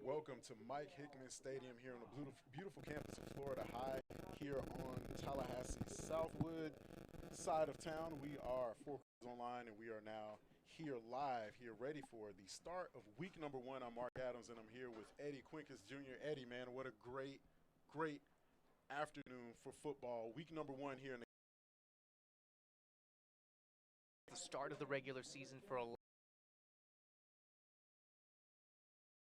welcome to Mike Hickman Stadium here on the beautiful campus of Florida High here on Tallahassee Southwood side of town. We are 4 Quarters Online, and we are now here live, here ready for the start of week number 1. I'm Mark Adams, and I'm here with Eddie Quincus Jr. Eddie, man, what a great afternoon for football. Week number 1 here in the start of the regular season for a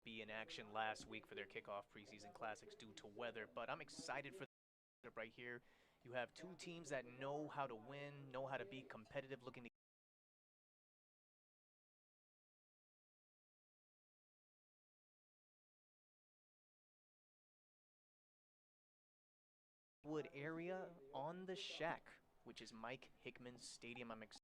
be in action last week for their kickoff preseason classics due to weather, but I'm excited for right here. You have two teams that know how to win, know how to be competitive, looking to Wood area on the Shack, which is Mike Hickman Stadium. I'm excited.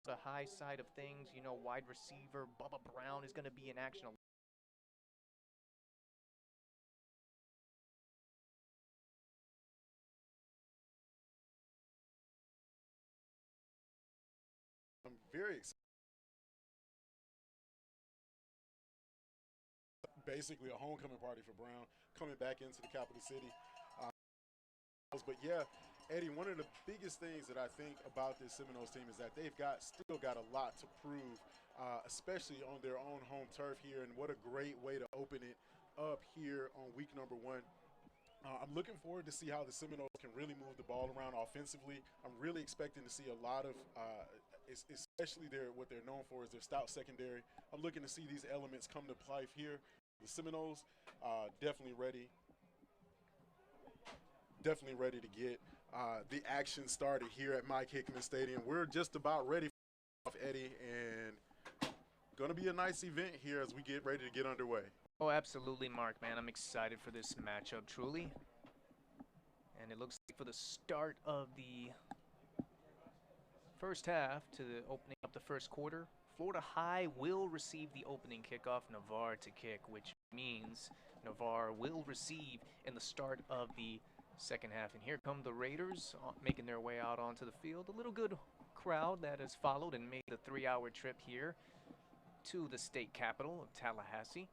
The high side of things, you know, wide receiver Bubba Brown is going to be in action. I'm very excited. Basically a homecoming party for Brown, coming back into the capital city. But yeah, Eddie, one of the biggest things that I think about this Seminoles team is that they've still got a lot to prove, especially on their own home turf here, and what a great way to open it up here on week number 1. I'm looking forward to see how the Seminoles can really move the ball around offensively. I'm really expecting to see a lot of, especially what they're known for is their stout secondary. I'm looking to see these elements come to life here. The Seminoles definitely ready to get the action started here at Mike Hickman Stadium. We're just about ready for Eddie, and going to be a nice event here as we get ready to get underway. Oh, absolutely, Mark, man. I'm excited for this matchup, truly. And it looks like for the start of the first half to opening up the first quarter, Florida High will receive the opening kickoff, Navarre to kick, which means Navarre will receive in the start of the second half. And here come the Raiders making their way out onto the field. A little good crowd that has followed and made the 3-hour trip here to the state capital of Tallahassee.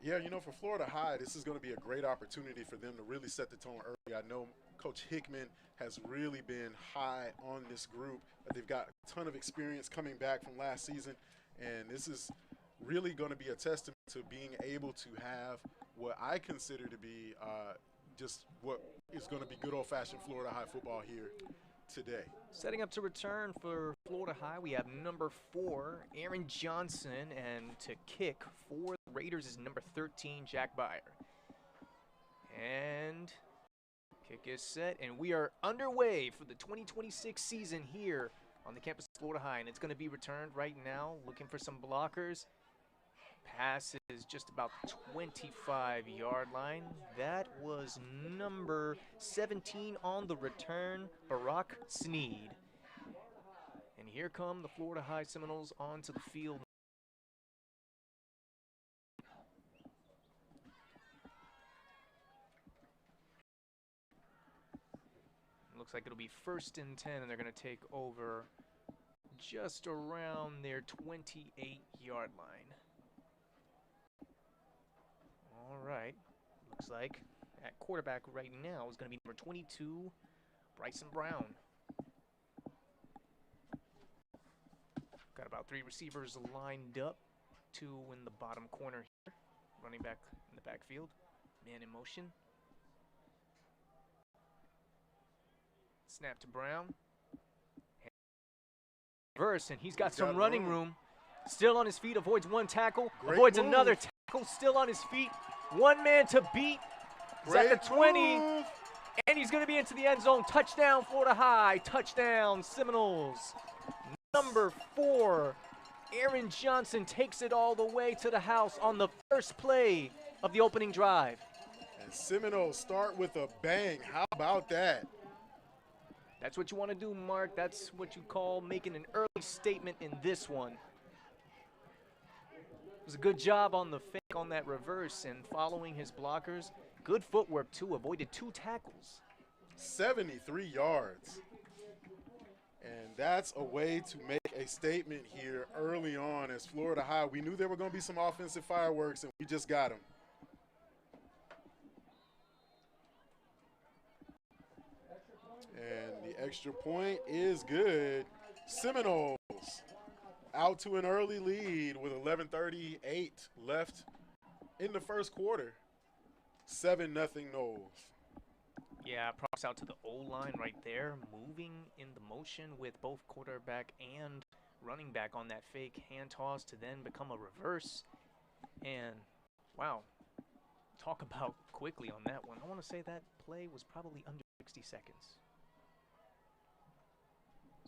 Yeah, you know, for Florida High, this is going to be a great opportunity for them to really set the tone early. I know Coach Hickman has really been high on this group. They've got a ton of experience coming back from last season, and this is really going to be a testament to being able to have what I consider to be just what is going to be good old-fashioned Florida High football here today. Setting up to return for Florida High, we have number 4, Aaron Johnson, and to kick for the Raiders is number 13, Jack Byer. And kick is set, and we are underway for the 2026 season here on the campus of Florida High, and it's going to be returned right now, looking for some blockers. Pass is just about the 25-yard line. That was number 17 on the return, Barack Sneed. And here come the Florida High Seminoles onto the field. Looks like it'll be 1st and 10, and they're going to take over just around their 28-yard line. All right, looks like at quarterback right now is going to be number 22, Bryson Brown. Got about 3 receivers lined up, 2 in the bottom corner here, running back in the backfield, man in motion. Snap to Brown. Reverse, and he's got some running room. Still on his feet, avoids one tackle, avoids another tackle, still on his feet. One man to beat. He's at the 20, and he's going to be into the end zone. Touchdown, Florida High. Touchdown, Seminoles. Number 4, Aaron Johnson takes it all the way to the house on the first play of the opening drive. And Seminoles start with a bang. How about that? That's what you want to do, Mark. That's what you call making an early statement in this one. It was a good job on the fake on that reverse and following his blockers. Good footwork, too. Avoided 2 tackles. 73 yards. And that's a way to make a statement here early on as Florida High. We knew there were going to be some offensive fireworks, and we just got them. And the extra point is good. Seminoles out to an early lead with 11:38 left in the first quarter. 7-0 Noles. Yeah, props out to the O-line right there, moving in the motion with both quarterback and running back on that fake hand toss to then become a reverse. And, wow, talk about quickly on that one. I want to say that play was probably under 60 seconds.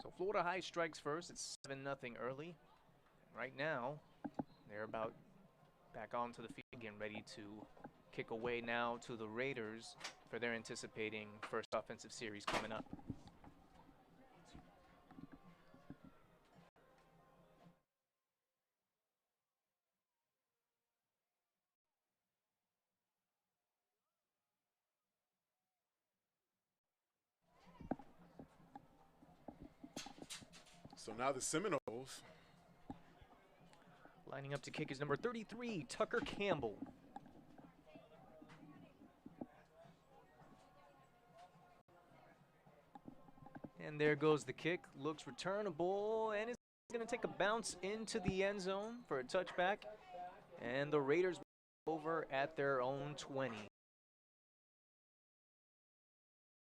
So Florida High strikes first. It's 7-0 early. Right now, they're about back onto the field again, ready to kick away now to the Raiders for their anticipating first offensive series coming up. So now the Seminoles. Lining up to kick is number 33, Tucker Campbell. And there goes the kick. Looks returnable, and it's going to take a bounce into the end zone for a touchback. And the Raiders over at their own 20.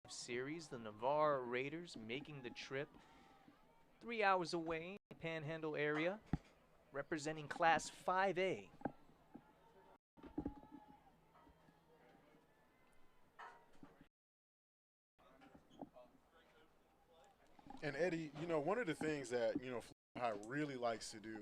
Series, the Navarre Raiders making the trip 3 hours away, Panhandle area, representing Class 5A. And Eddie, you know, one of the things that, Florida High really likes to do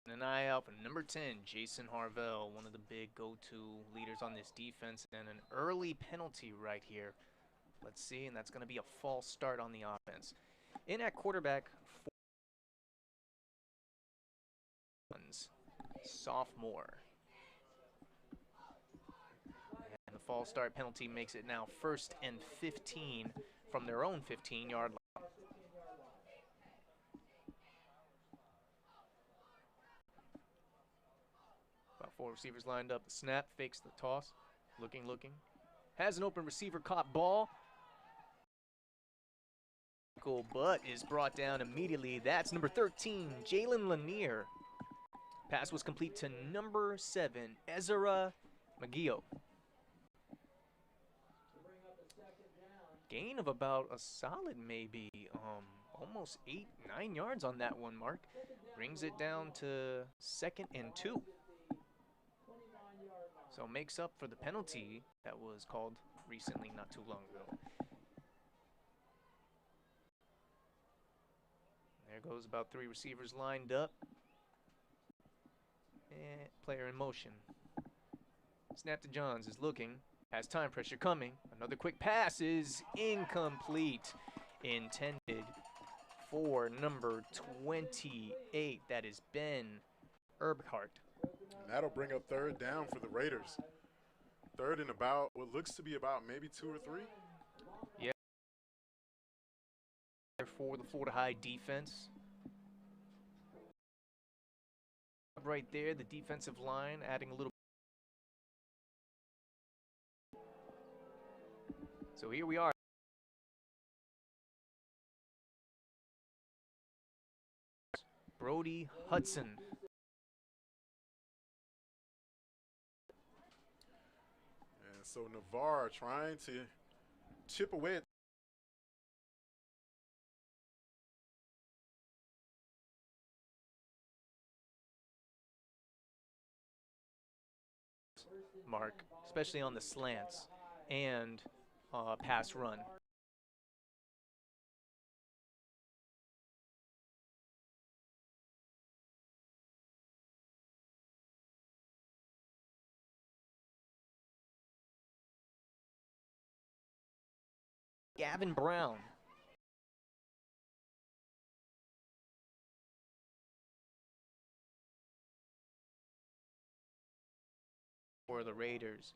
An eye out for number 10, Jason Harvell, one of the big go-to leaders on this defense, and an early penalty right here. Let's see, and that's going to be a false start on the offense. In at quarterback, sophomore. And the false start penalty makes it now 1st and 15 from their own 15-yard line. About 4 receivers lined up. The snap, fakes the toss. Looking. Has an open receiver, caught ball. But is brought down immediately. That's number 13, Jalen Lanier. Pass was complete to number 7, Ezra McGeo. Gain of about a solid maybe almost 8-9 yards on that one, Mark. Brings it down to 2nd and 2. So makes up for the penalty that was called recently, not too long ago. There goes about 3 receivers lined up. And player in motion. Snap to Johns is looking. Has time pressure coming. Another quick pass is incomplete. Intended for number 28. That is Ben Erbhart. And that'll bring up 3rd down for the Raiders. 3rd and about what looks to be about maybe 2 or 3. Yeah. For the Florida High defense. Right there, the defensive line adding a little. So here we are. Brody Hudson. And so Navarre trying to chip away at Mark, especially on the slants and pass run. Gavin Brown. for the Raiders,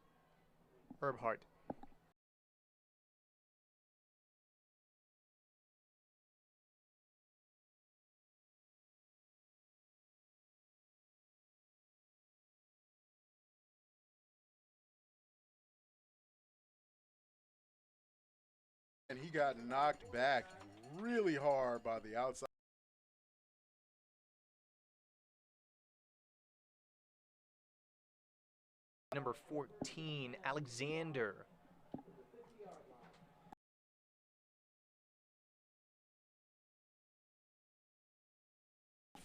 Herbhart. And he got knocked back really hard by the outside. Number 14, Alexander.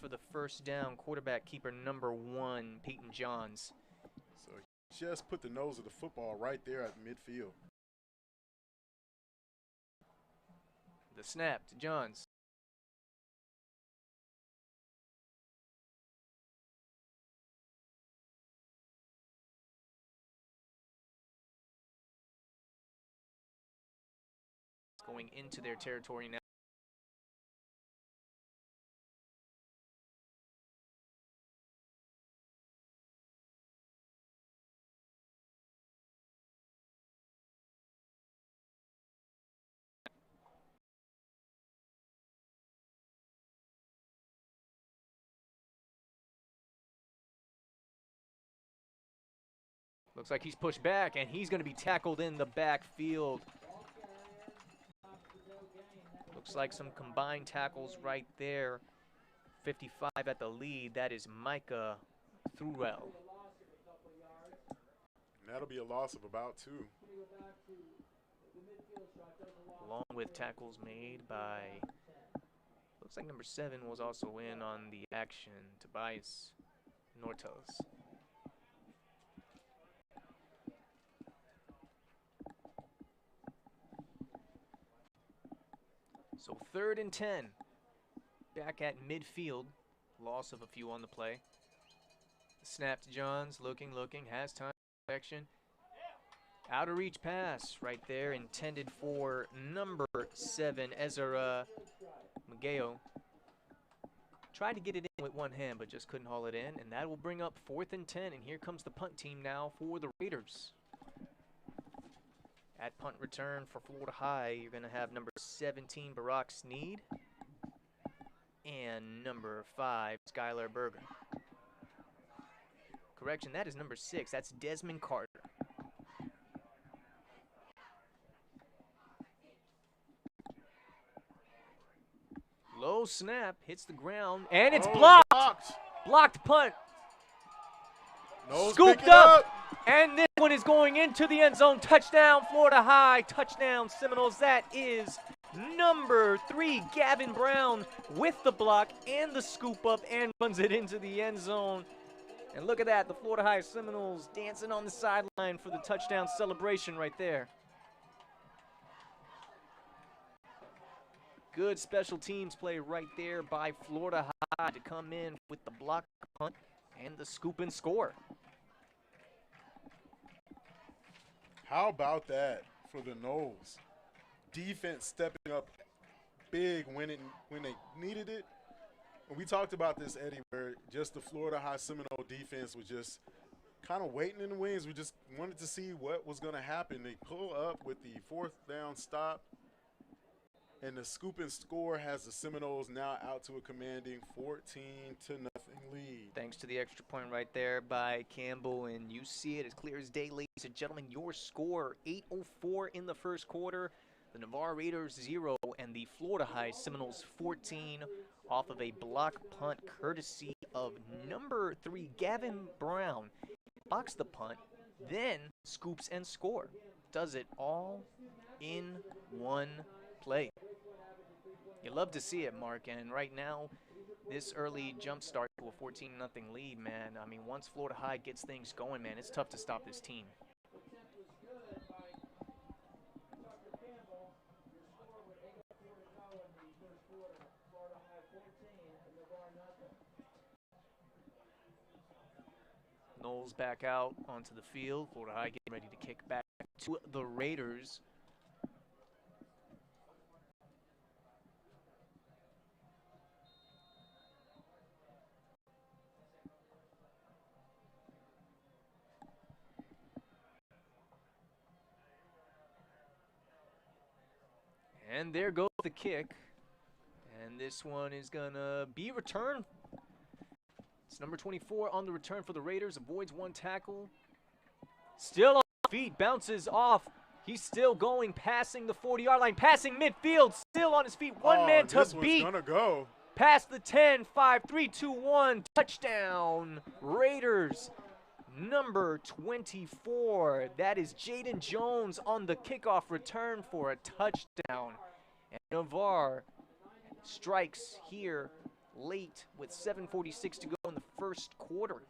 For the first down, quarterback keeper number 1, Peyton Johns. So he just put the nose of the football right there at midfield. The snap to Johns. Going into their territory now. Looks like he's pushed back, and he's going to be tackled in the backfield. Looks like some combined tackles right there. 55 at the lead. That is Micah Thurell. And that'll be a loss of about 2. Along with tackles made by, looks like number 7 was also in on the action, Tobias Nortos. So 3rd and 10. Back at midfield. Loss of a few on the play. Snap to Johns. Looking. Has time. Action. Out of reach pass right there. Intended for number 7, Ezra Mageo. Tried to get it in with one hand, but just couldn't haul it in. And that will bring up 4th and 10. And here comes the punt team now for the Raiders. At punt return for Florida High, you're going to have number 17, Barack Sneed, and number 5, Skylar Berger. Correction, that is number 6. That's Desmond Carter. Low snap, hits the ground, and it's blocked. Blocked punt. Noles Scooped up. And this one is going into the end zone. Touchdown, Florida High. Touchdown, Seminoles. That is number 3, Gavin Brown, with the block and the scoop up, and runs it into the end zone. And look at that, the Florida High Seminoles dancing on the sideline for the touchdown celebration right there. Good special teams play right there by Florida High to come in with the block punt and the scoop and score. How about that for the Noles? Defense stepping up big when they needed it. And we talked about this, Eddie, where just the Florida High Seminole defense was just kind of waiting in the wings. We just wanted to see what was going to happen. They pull up with the 4th down stop, and the scoop and score has the Seminoles now out to a commanding 14-0 lead. Thanks to the extra point right there by Campbell, and you see it as clear as day, ladies and gentlemen. Your score, 8:04 in the first quarter. The Navarre Raiders 0 and the Florida High Seminoles 14 off of a block punt courtesy of number 3, Gavin Brown. Blocks the punt, then scoops and score. Does it all in one play. You love to see it, Mark, and right now, this early jump start to a 14-0 lead, man. I mean, once Florida High gets things going, man, it's tough to stop this team. Noles back out onto the field. Florida High getting ready to kick back to the Raiders. And there goes the kick. And this one is going to be returned. It's number 24 on the return for the Raiders. Avoids one tackle. Still on his feet. Bounces off. He's still going, passing the 40-yard line. Passing midfield. Still on his feet. One man to beat. This one's going to go. Past the 10, 5, 3, 2, 1. Touchdown, Raiders. Number 24. That is Jaden Jones on the kickoff return for a touchdown. And Navarre strikes here late with 7:46 to go in the first quarter.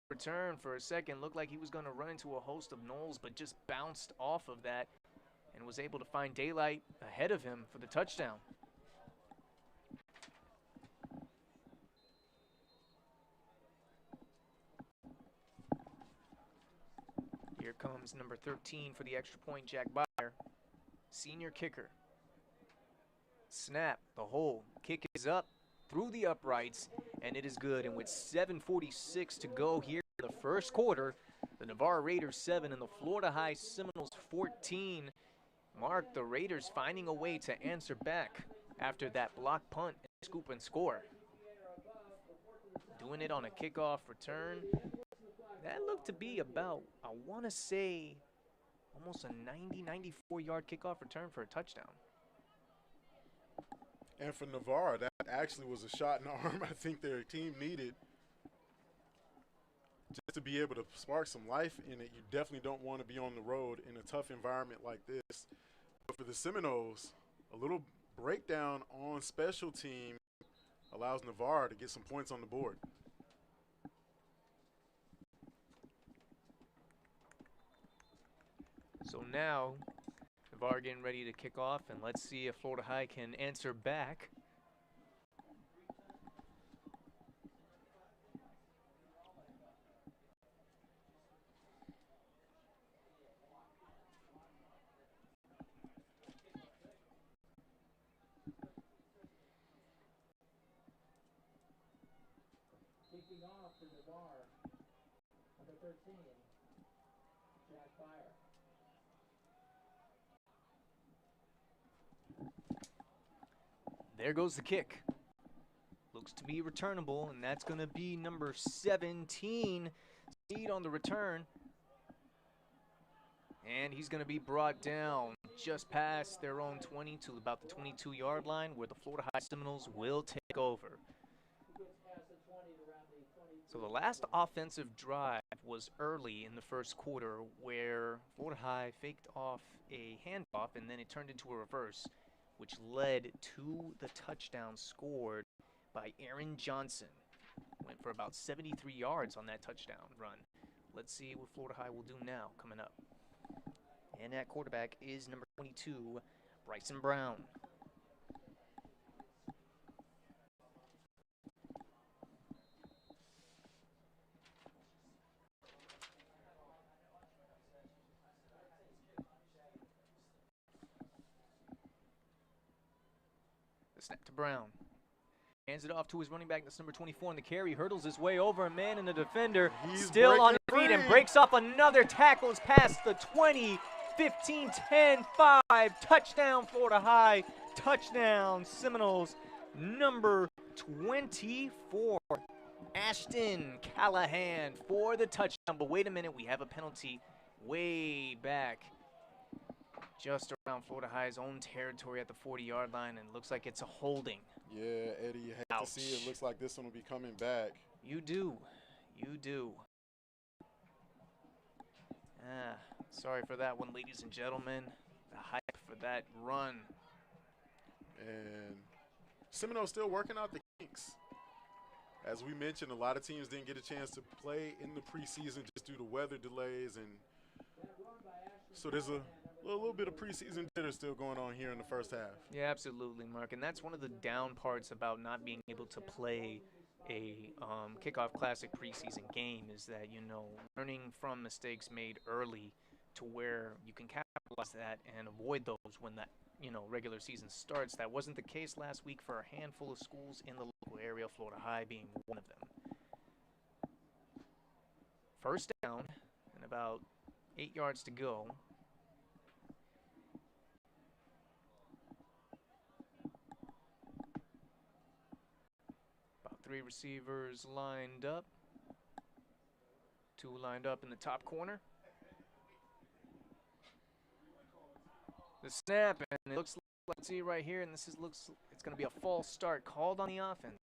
Return for a second. Looked like he was going to run into a host of Noles, but just bounced off of that and was able to find daylight ahead of him for the touchdown. Here comes number 13 for the extra point, Jack Byer, senior kicker. Snap, the hole, kick is up through the uprights, and it is good. And with 7:46 to go here in the first quarter, the Navarre Raiders 7 and the Florida High Seminoles 14. Mark, the Raiders finding a way to answer back after that block punt and scoop and score. Doing it on a kickoff return. That looked to be about, I want to say, almost a 94-yard kickoff return for a touchdown. And for Navarre, that actually was a shot in the arm I think their team needed. Just to be able to spark some life in it. You definitely don't want to be on the road in a tough environment like this. But for the Seminoles, a little breakdown on special team allows Navarre to get some points on the board. So now, Navarre getting ready to kick off, and let's see if Florida High can answer back. Kicking off for Navarre, number 13, Jack Byer. There goes the kick. Looks to be returnable, and that's going to be number 17, Speed on the return. And he's going to be brought down just past their own 20 to about the 22-yard line, where the Florida High Seminoles will take over. So the last offensive drive was early in the first quarter, where Florida High faked off a handoff, and then it turned into a reverse, which led to the touchdown scored by Aaron Johnson. Went for about 73 yards on that touchdown run. Let's see what Florida High will do now coming up. And at quarterback is number 22, Bryson Brown. The snap to Brown. Hands it off to his running back, that's number 24 on the carry. Hurdles his way over a man and a defender. He's still on his breaking feet and free. breaks off another tackle. Is past the 20, 15, 10, 5. Touchdown, Florida High. Touchdown, Seminoles. Number 24, Ashton Callahan for the touchdown. But wait a minute, we have a penalty way back, just around Florida High's own territory at the 40-yard line, and looks like it's a holding. Yeah, Eddie, you hate to see it. Looks like this one will be coming back. You do. You do. Sorry for that one, ladies and gentlemen. The hype for that run. And Seminoles still working out the kinks. As we mentioned, a lot of teams didn't get a chance to play in the preseason just due to weather delays. And so there's a little bit of preseason jitter still going on here in the first half. Yeah, absolutely, Mark. And that's one of the down parts about not being able to play a kickoff classic preseason game, is that, you know, learning from mistakes made early to where you can capitalize that and avoid those when that, you know, regular season starts. That wasn't the case last week for a handful of schools in the local area, Florida High being one of them. First down and about 8 yards to go. About 3 receivers lined up. 2 lined up in the top corner. The snap, and it looks like, let's see right here, and it's going to be a false start called on the offense.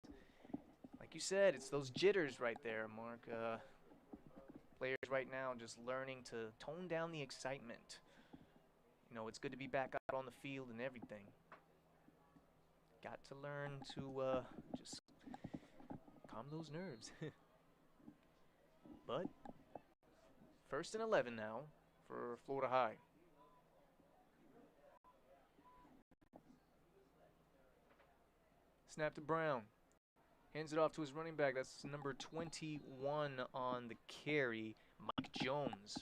Like you said, it's those jitters right there, Mark. Players right now just learning to tone down the excitement. You know, it's good to be back out on the field and everything. Got to learn to just calm those nerves. But 1st and 11 now for Florida High. Snap to Brown. Hands it off to his running back. That's number 21 on the carry, Mike Jones.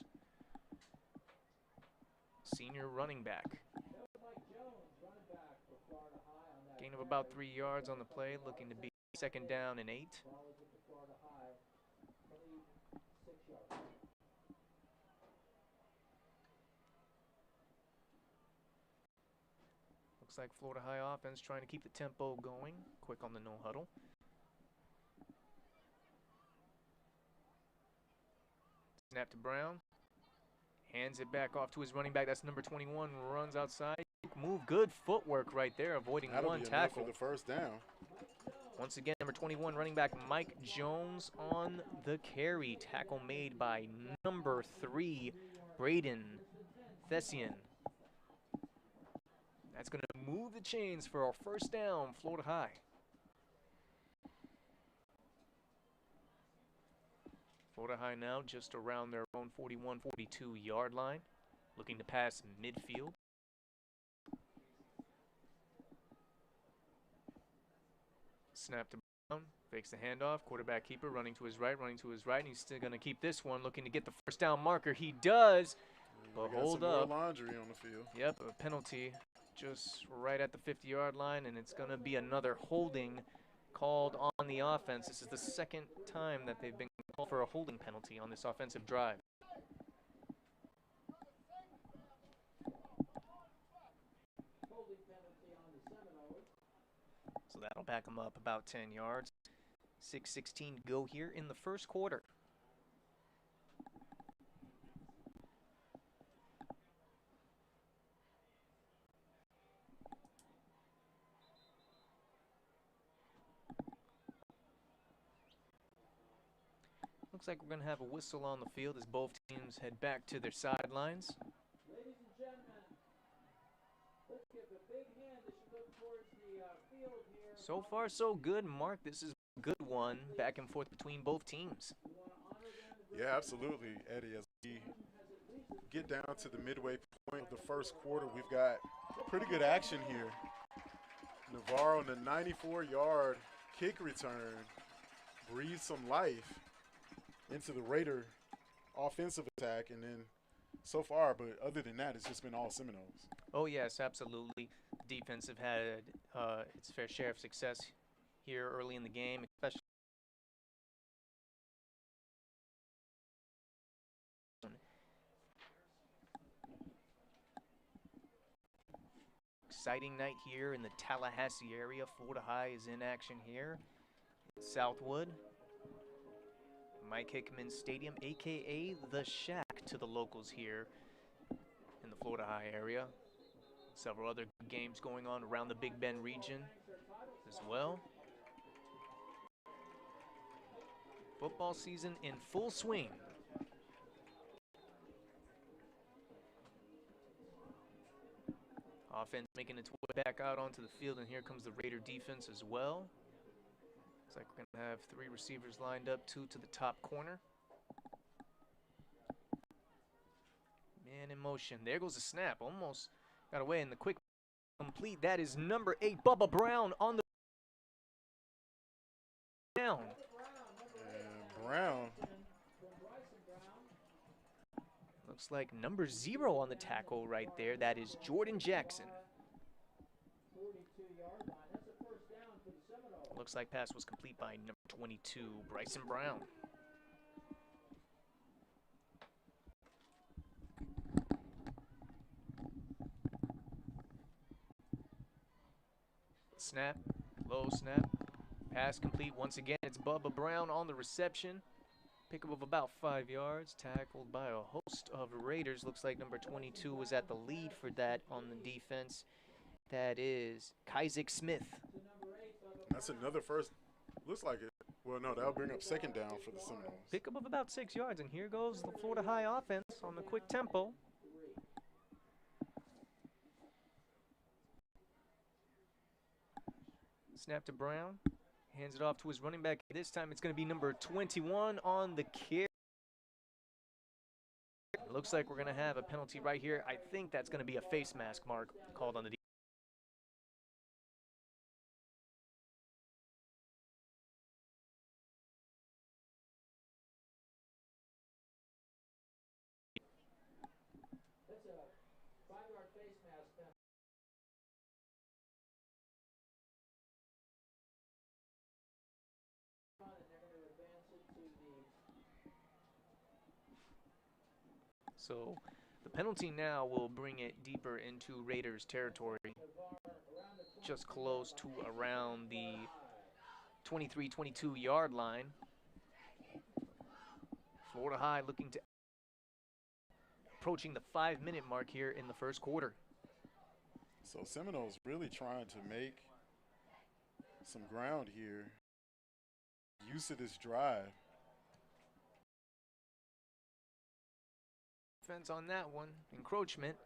Senior running back. Gain of about 3 yards on the play, looking to be 2nd down and 8. Looks like Florida High offense trying to keep the tempo going. Quick on the no huddle. Snap to Brown. Hands it back off to his running back. That's number 21. Runs outside. Move. Good footwork right there, avoiding one tackle. For the first down. Once again, number 21 running back Mike Jones on the carry. Tackle made by number 3 Braden Thessian. That's going to move the chains for our first down, Florida High. Florida High now just around their own 41-42 yard line, looking to pass midfield. Snap to Brown, fakes the handoff, quarterback keeper running to his right, and he's still going to keep this one, looking to get the first down marker. He does, but hold up. More laundry on the field. Yep, a penalty just right at the 50-yard line, and it's going to be another holding called on the offense. This is the 2nd time that they've been called for a holding penalty on this offensive drive. So that'll back them up about 10 yards. 6:16 to go here in the first quarter. Looks like we're going to have a whistle on the field as both teams head back to their sidelines. Ladies and gentlemen, let's give a big hand as you look towards the field here. So far, so good, Mark. This is a good one, back and forth between both teams. Yeah, absolutely, Eddie. As we get down to the midway point of the first quarter, we've got pretty good action here. Navarre on the 94-yard kick return breathes some life into the Raider offensive attack, and then so far, but other than that, it's just been all Seminoles. Oh, yes, absolutely. Defense have had its fair share of success here early in the game, especially exciting night here in the Tallahassee area. Florida High is in action here in Southwood. Mike Hickman Stadium, a.k.a. the Shack to the locals here in the Florida High area. Several other games going on around the Big Bend region as well. Football season in full swing. Offense making its way back out onto the field, and here comes the Raider defense as well. Looks like we're going to have 3 receivers lined up, 2 to the top corner. Man in motion. There goes the snap. Almost got away in the quick complete. That is number 8, Bubba Brown on the down. And Brown. Looks like number 0 on the tackle right there. That is Jordan Jackson. Looks like pass was complete by number 22, Bryson Brown. Snap, low snap, pass complete. Once again, it's Bubba Brown on the reception. Pickup of about 5 yards, tackled by a host of Raiders. Looks like number 22 was at the lead for that on the defense. That is Kyzik Smith. That's another first. Looks like it. Well, no, that'll bring up second down for the Seminoles. Pickup of about 6 yards, and here goes the Florida High offense on the quick tempo. Snap to Brown. Hands it off to his running back. This time it's going to be number 21 on the carry. It looks like we're going to have a penalty right here. I think that's going to be a face mask mark called on the defense. That's a 5-yard face mask penalty. And they're going to advance it to the. So the penalty now will bring it deeper into Raiders territory. Just close to around the 23-22 yard line. Florida High looking to approaching the 5-minute mark here in the first quarter. So Seminoles really trying to make some ground here. Use of this drive. Defense on that one. Encroachment.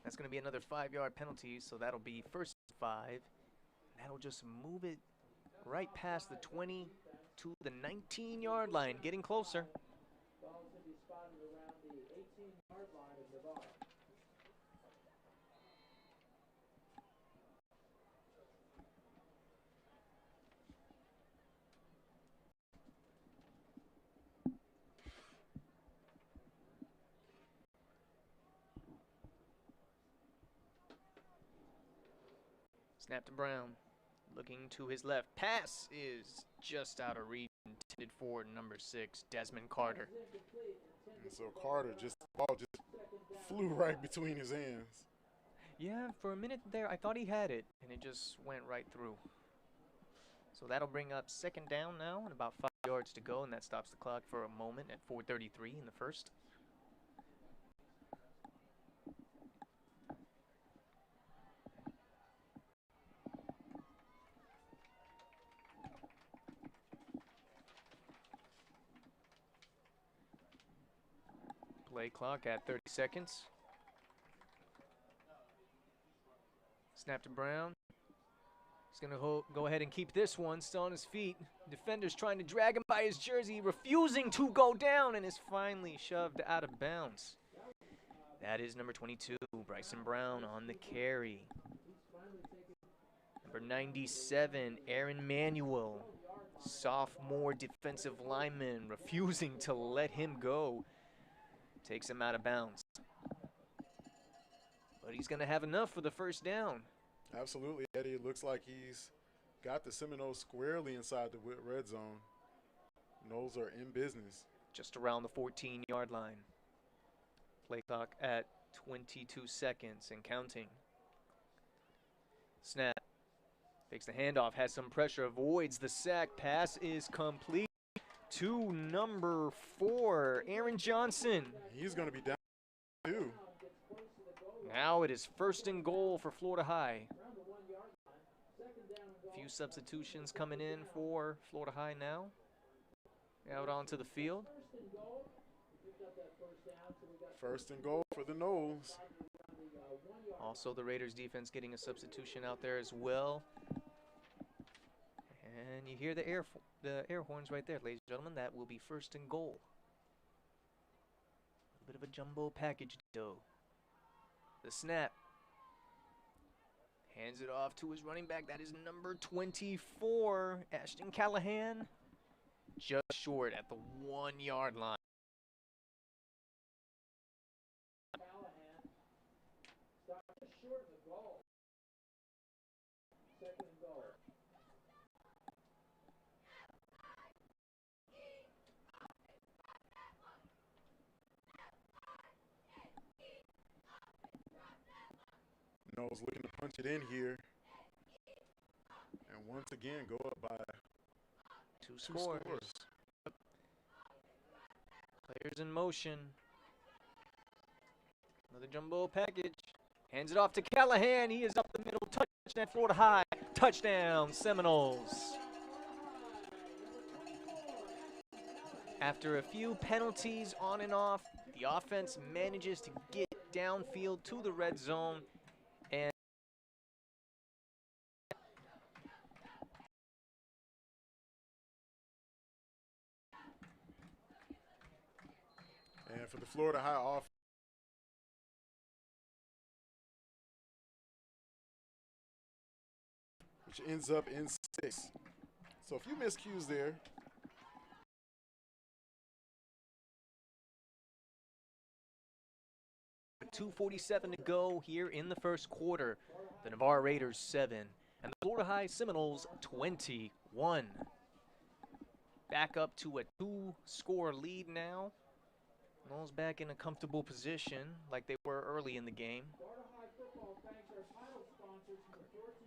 That's going to be another 5-yard penalty, so that'll be first 5. That'll just move it right past the 20 to the 19-yard line, getting closer. Ball to be spotted around the 18-yard line of Navarre. Snap to Brown. Looking to his left. Pass is just out of reach. Intended for number 6, Desmond Carter. And so Carter ball just flew right between his hands. Yeah, for a minute there, I thought he had it, and it just went right through. So that'll bring up second down now, and about 5 yards to go, and that stops the clock for a moment at 4:33 in the first. Play clock at 30 seconds. Snap to Brown. He's going to go ahead and keep this one, still on his feet. Defender's trying to drag him by his jersey, refusing to go down, and is finally shoved out of bounds. That is number 22, Bryson Brown on the carry. Number 97, Aaron Manuel, sophomore defensive lineman, refusing to let him go. Takes him out of bounds. But he's going to have enough for the first down. Absolutely, Eddie. It looks like he's got the Seminoles squarely inside the red zone. Noles are in business. Just around the 14-yard line. Play clock at 22 seconds and counting. Snap. Takes the handoff, has some pressure, avoids the sack. Pass is complete to number 4, Aaron Johnson. He's going to be down too. Now it is first and goal for Florida High. A few substitutions coming in for Florida High now. Out onto the field. First and goal for the Noles. Also the Raiders defense getting a substitution out there as well. And you hear the air horns right there, ladies and gentlemen. That will be first and goal. A bit of a jumbo package though. The snap. Hands it off to his running back. That is number 24, Ashton Callahan. Just short at the 1-yard line. Callahan stopped just short of the goal. Second and goal. Noles looking to punch it in here. once again go up by Two two scores. scores. Players in motion. Another jumbo package. Hands it off to Callahan. He is up the middle. Touchdown, Florida High. Touchdown, Seminoles. After a few penalties on and off, the offense manages to get downfield to the red zone. And for the Florida High offense, which ends up in 6. So a few miscues there. with 2:47 to go here in the first quarter. The Navarre Raiders 7 and the Florida High Seminoles 21. Back up to a 2-score lead now. Noles back in a comfortable position like they were early in the game.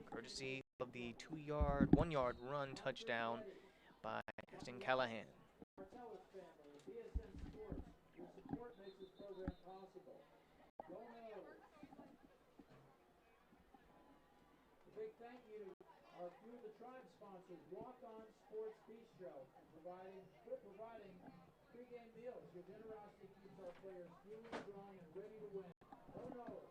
Courtesy of the 1-yard run touchdown by Ashton Callahan. Big thank you to our few of the tribe sponsors, Walk On Sports Bistro, providing pre-game meals. Your generosity keeps our players fueled, strong, and ready to win. Go Noles!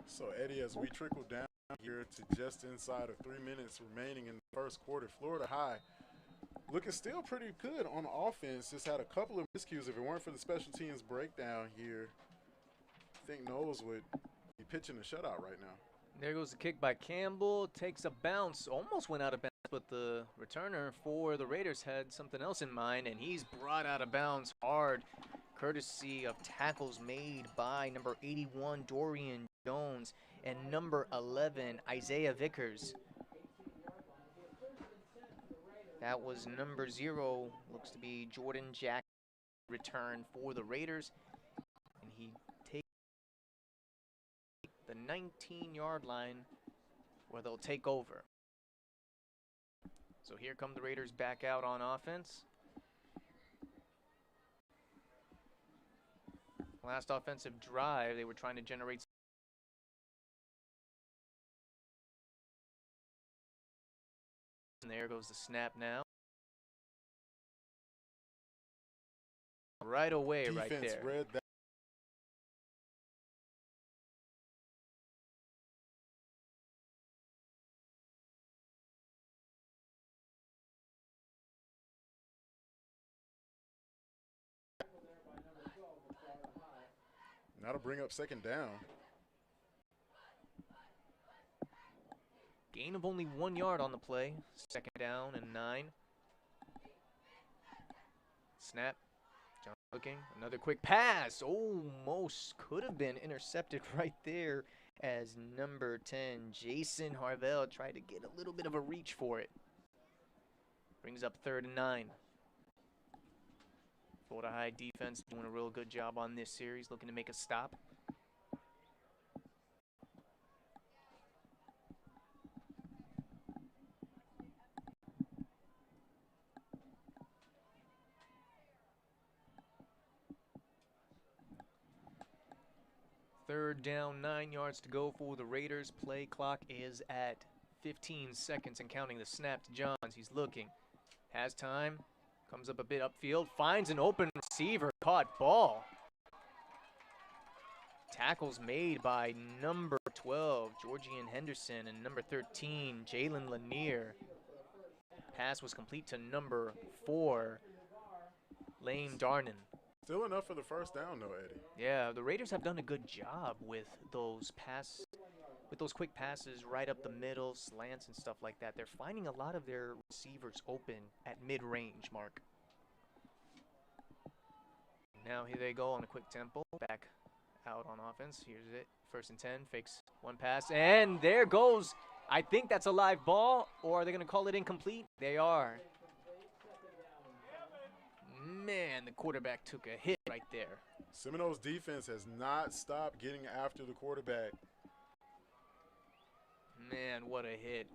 So Eddie, as we trickle down here to just inside of 3 minutes remaining in the first quarter, Florida High looking still pretty good on offense. Just had a couple of miscues. If it weren't for the special teams breakdown here, I think Noles would be pitching a shutout right now. There goes the kick by Campbell. Takes a bounce. Almost went out of bounds, but the returner for the Raiders had something else in mind, and he's brought out of bounds hard, courtesy of tackles made by number 81, Dorian Jones, and number 11, Isaiah Vickers. That was number 0, looks to be Jordan Jack, return for the Raiders. And he takes the 19-yard line where they'll take over. So here come the Raiders back out on offense. Last offensive drive, they were trying to generate. And there goes the snap now. Right away, Defense right there. read that. Now to bring up second down. Gain of only 1 yard on the play. Second down and 9. Snap. John looking. Another quick pass. Almost could have been intercepted right there as number 10, Jason Harvell, tried to get a little bit of a reach for it. Brings up 3rd and 9. Florida High defense doing a real good job on this series, looking to make a stop. Third down, 9 yards to go for the Raiders. Play clock is at 15 seconds and counting. The snap to Johns. He's looking. Has time. Comes up a bit upfield. Finds an open receiver. Caught ball. Tackles made by number 12, Georgian Henderson, and number 13, Jalen Lanier. Pass was complete to number 4, Lane Darnan. Still enough for the first down, though, Eddie. Yeah, the Raiders have done a good job with those quick passes right up the middle, slants and stuff like that. They're finding a lot of their receivers open at mid-range, Mark. Now here they go on a quick tempo, back out on offense. Here's it, 1st and 10, fakes one pass, and there goes. I think that's a live ball, or are they going to call it incomplete? They are. man, the quarterback took a hit right there. Seminoles defense has not stopped getting after the quarterback. Man, what a hit.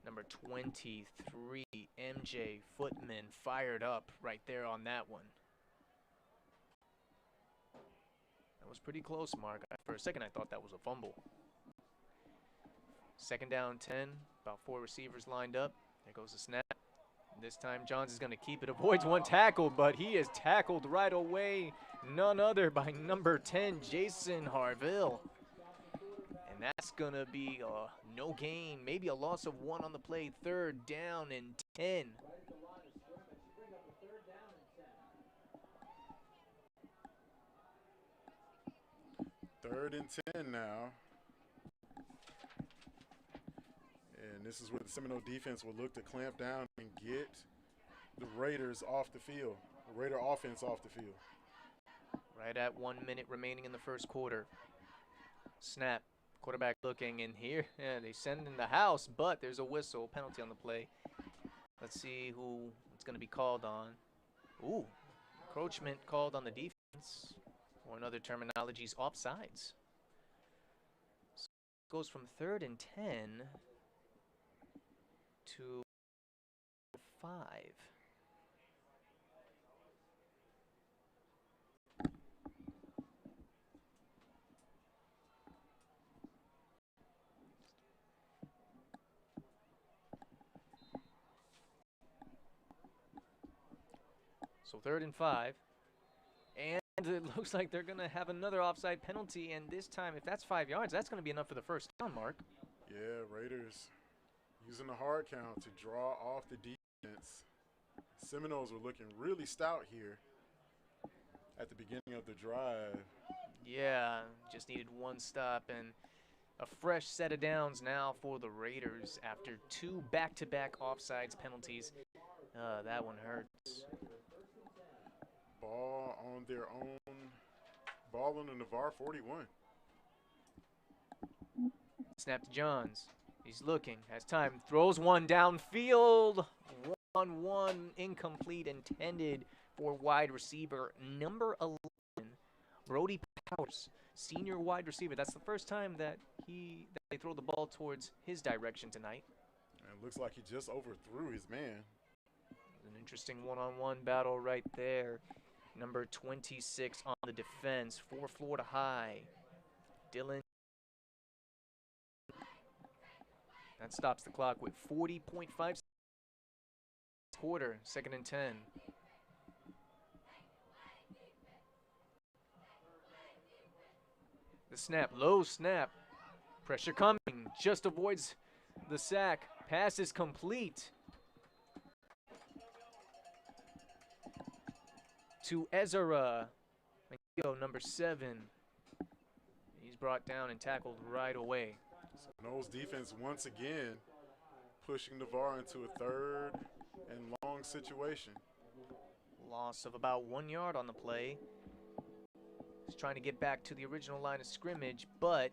Number 23, MJ Footman, fired up right there on that one. That was pretty close, Mark. For a second, I thought that was a fumble. Second down, 10. About 4 receivers lined up. There goes the snap. This time, Johns is going to keep it. Avoids one tackle, but he is tackled right away. None other by number 10, Jason Harville. And that's going to be no gain. Maybe a loss of 1 on the play. Third down and 10. Third and 10 now. And this is where the Seminole defense will look to clamp down and get the Raiders off the field, the Raider offense off the field. Right at 1 minute remaining in the first quarter. Snap. Quarterback looking in here. Yeah, they send in the house, but there's a whistle. Penalty on the play. Let's see who it's going to be called on. Ooh, encroachment called on the defense. Or in other terminologies, offsides. So it goes from 3rd and 10 to 5. So 3rd and 5. And it looks like they're going to have another offside penalty. And this time, if that's 5 yards, that's going to be enough for the first down, Mark. Yeah, Raiders using the hard count to draw off the defense. Seminoles were looking really stout here at the beginning of the drive. Yeah, just needed one stop and a fresh set of downs now for the Raiders after 2 back-to-back offsides penalties. That one hurts. Ball on their own. Ball on the Navarre 41. Snap to Johns. He's looking, has time, throws one downfield. 1-1, incomplete, intended for wide receiver number 11, Brody Powers, senior wide receiver. That's the first time that they throw the ball towards his direction tonight. And it looks like he just overthrew his man. An interesting one-on-one battle right there. Number 26 on the defense for Florida High, Dylan. That stops the clock with 40.5 quarter, 2nd and 10. The snap, low snap. Pressure coming, just avoids the sack. Pass is complete to Ezra, number 7. He's brought down and tackled right away. Noles defense once again pushing Navarre into a 3rd and long situation. Loss of about 1 yard on the play. He's trying to get back to the original line of scrimmage, but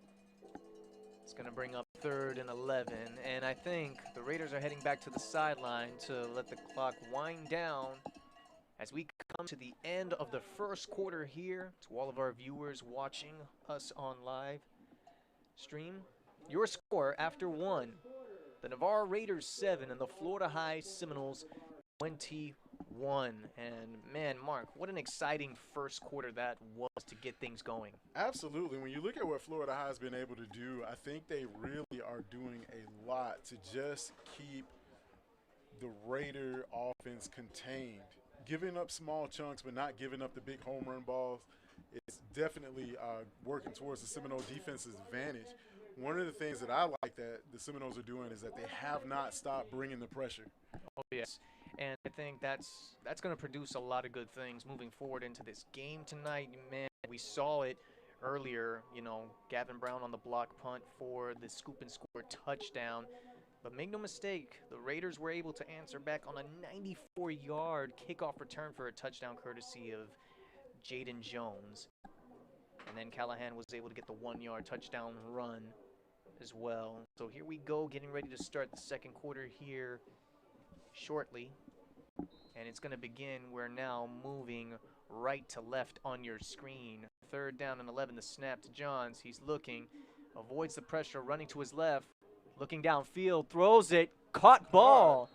it's going to bring up 3rd and 11. And I think the Raiders are heading back to the sideline to let the clock wind down as we come to the end of the first quarter here. To all of our viewers watching us on live stream, your score after 1, the Navarre Raiders 7 and the Florida High Seminoles 21. And man, Mark, what an exciting first quarter that was to get things going. Absolutely. When you look at what Florida High has been able to do, I think they really are doing a lot to just keep the Raider offense contained. Giving up small chunks but not giving up the big home run balls. It's definitely working towards the Seminole defense's advantage. One of the things that I like that the Seminoles are doing is that they have not stopped bringing the pressure. Oh, yes. And I think that's going to produce a lot of good things moving forward into this game tonight. Man, we saw it earlier, Gavin Brown on the block punt for the scoop and score touchdown. But make no mistake, the Raiders were able to answer back on a 94-yard kickoff return for a touchdown courtesy of Jaden Jones. And then Callahan was able to get the 1-yard touchdown run as well. So here we go, getting ready to start the second quarter here shortly. And it's going to begin. We're now moving right to left on your screen. 3rd down and 11. The snap to Johns. He's looking. Avoids the pressure. Running to his left. Looking downfield. Throws it. Caught ball.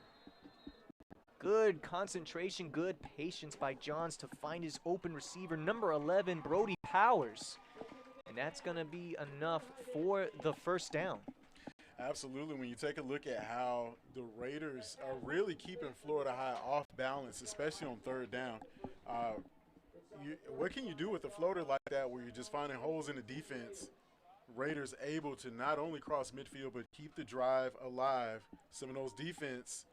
Good concentration. Good patience by Johns to find his open receiver. Number 11, Brody Powers. And that's going to be enough for the 1st down. Absolutely. When you take a look at how the Raiders are really keeping Florida High off balance, especially on 3rd down, what can you do with a floater like that where you're just finding holes in the defense? Raiders able to not only cross midfield but keep the drive alive. Seminoles defense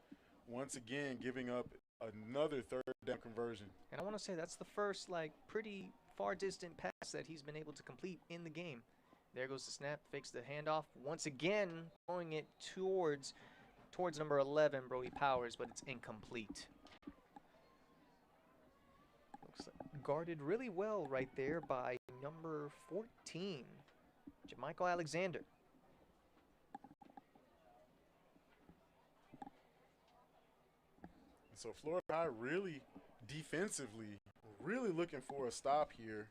once again giving up another 3rd down conversion. And I want to say that's the first pretty far distant pass that he's been able to complete in the game. There goes the snap, fakes the handoff. Once again, throwing it towards number 11, Brody Powers, but it's incomplete. Looks like guarded really well right there by number 14, Jamichael Alexander. So Florida High really defensively, really looking for a stop here.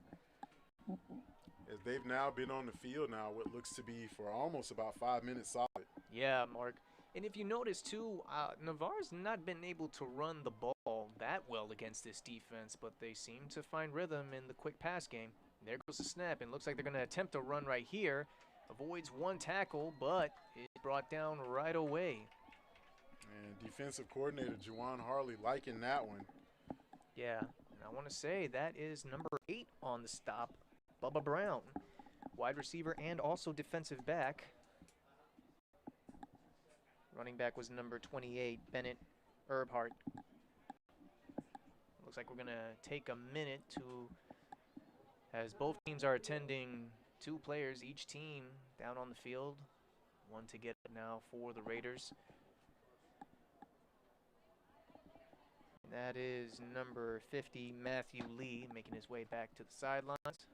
As they've now been on the field now, what looks to be for almost about 5 minutes solid. Yeah, Mark. And if you notice, too, Navarre's not been able to run the ball that well against this defense, but they seem to find rhythm in the quick pass game. There goes the snap, and looks like they're going to attempt a run right here. Avoids 1 tackle, but is brought down right away. And defensive coordinator Juwan Harley liking that one. Yeah, and I want to say that is number 8 on the stop, Bubba Brown, wide receiver and also defensive back. Running back was number 28, Bennett Erbhart. Looks like we're going to take a minute to, as both teams are attending, 2 players each team down on the field. 1 to get now for the Raiders. That is number 50, Matthew Lee, making his way back to the sidelines.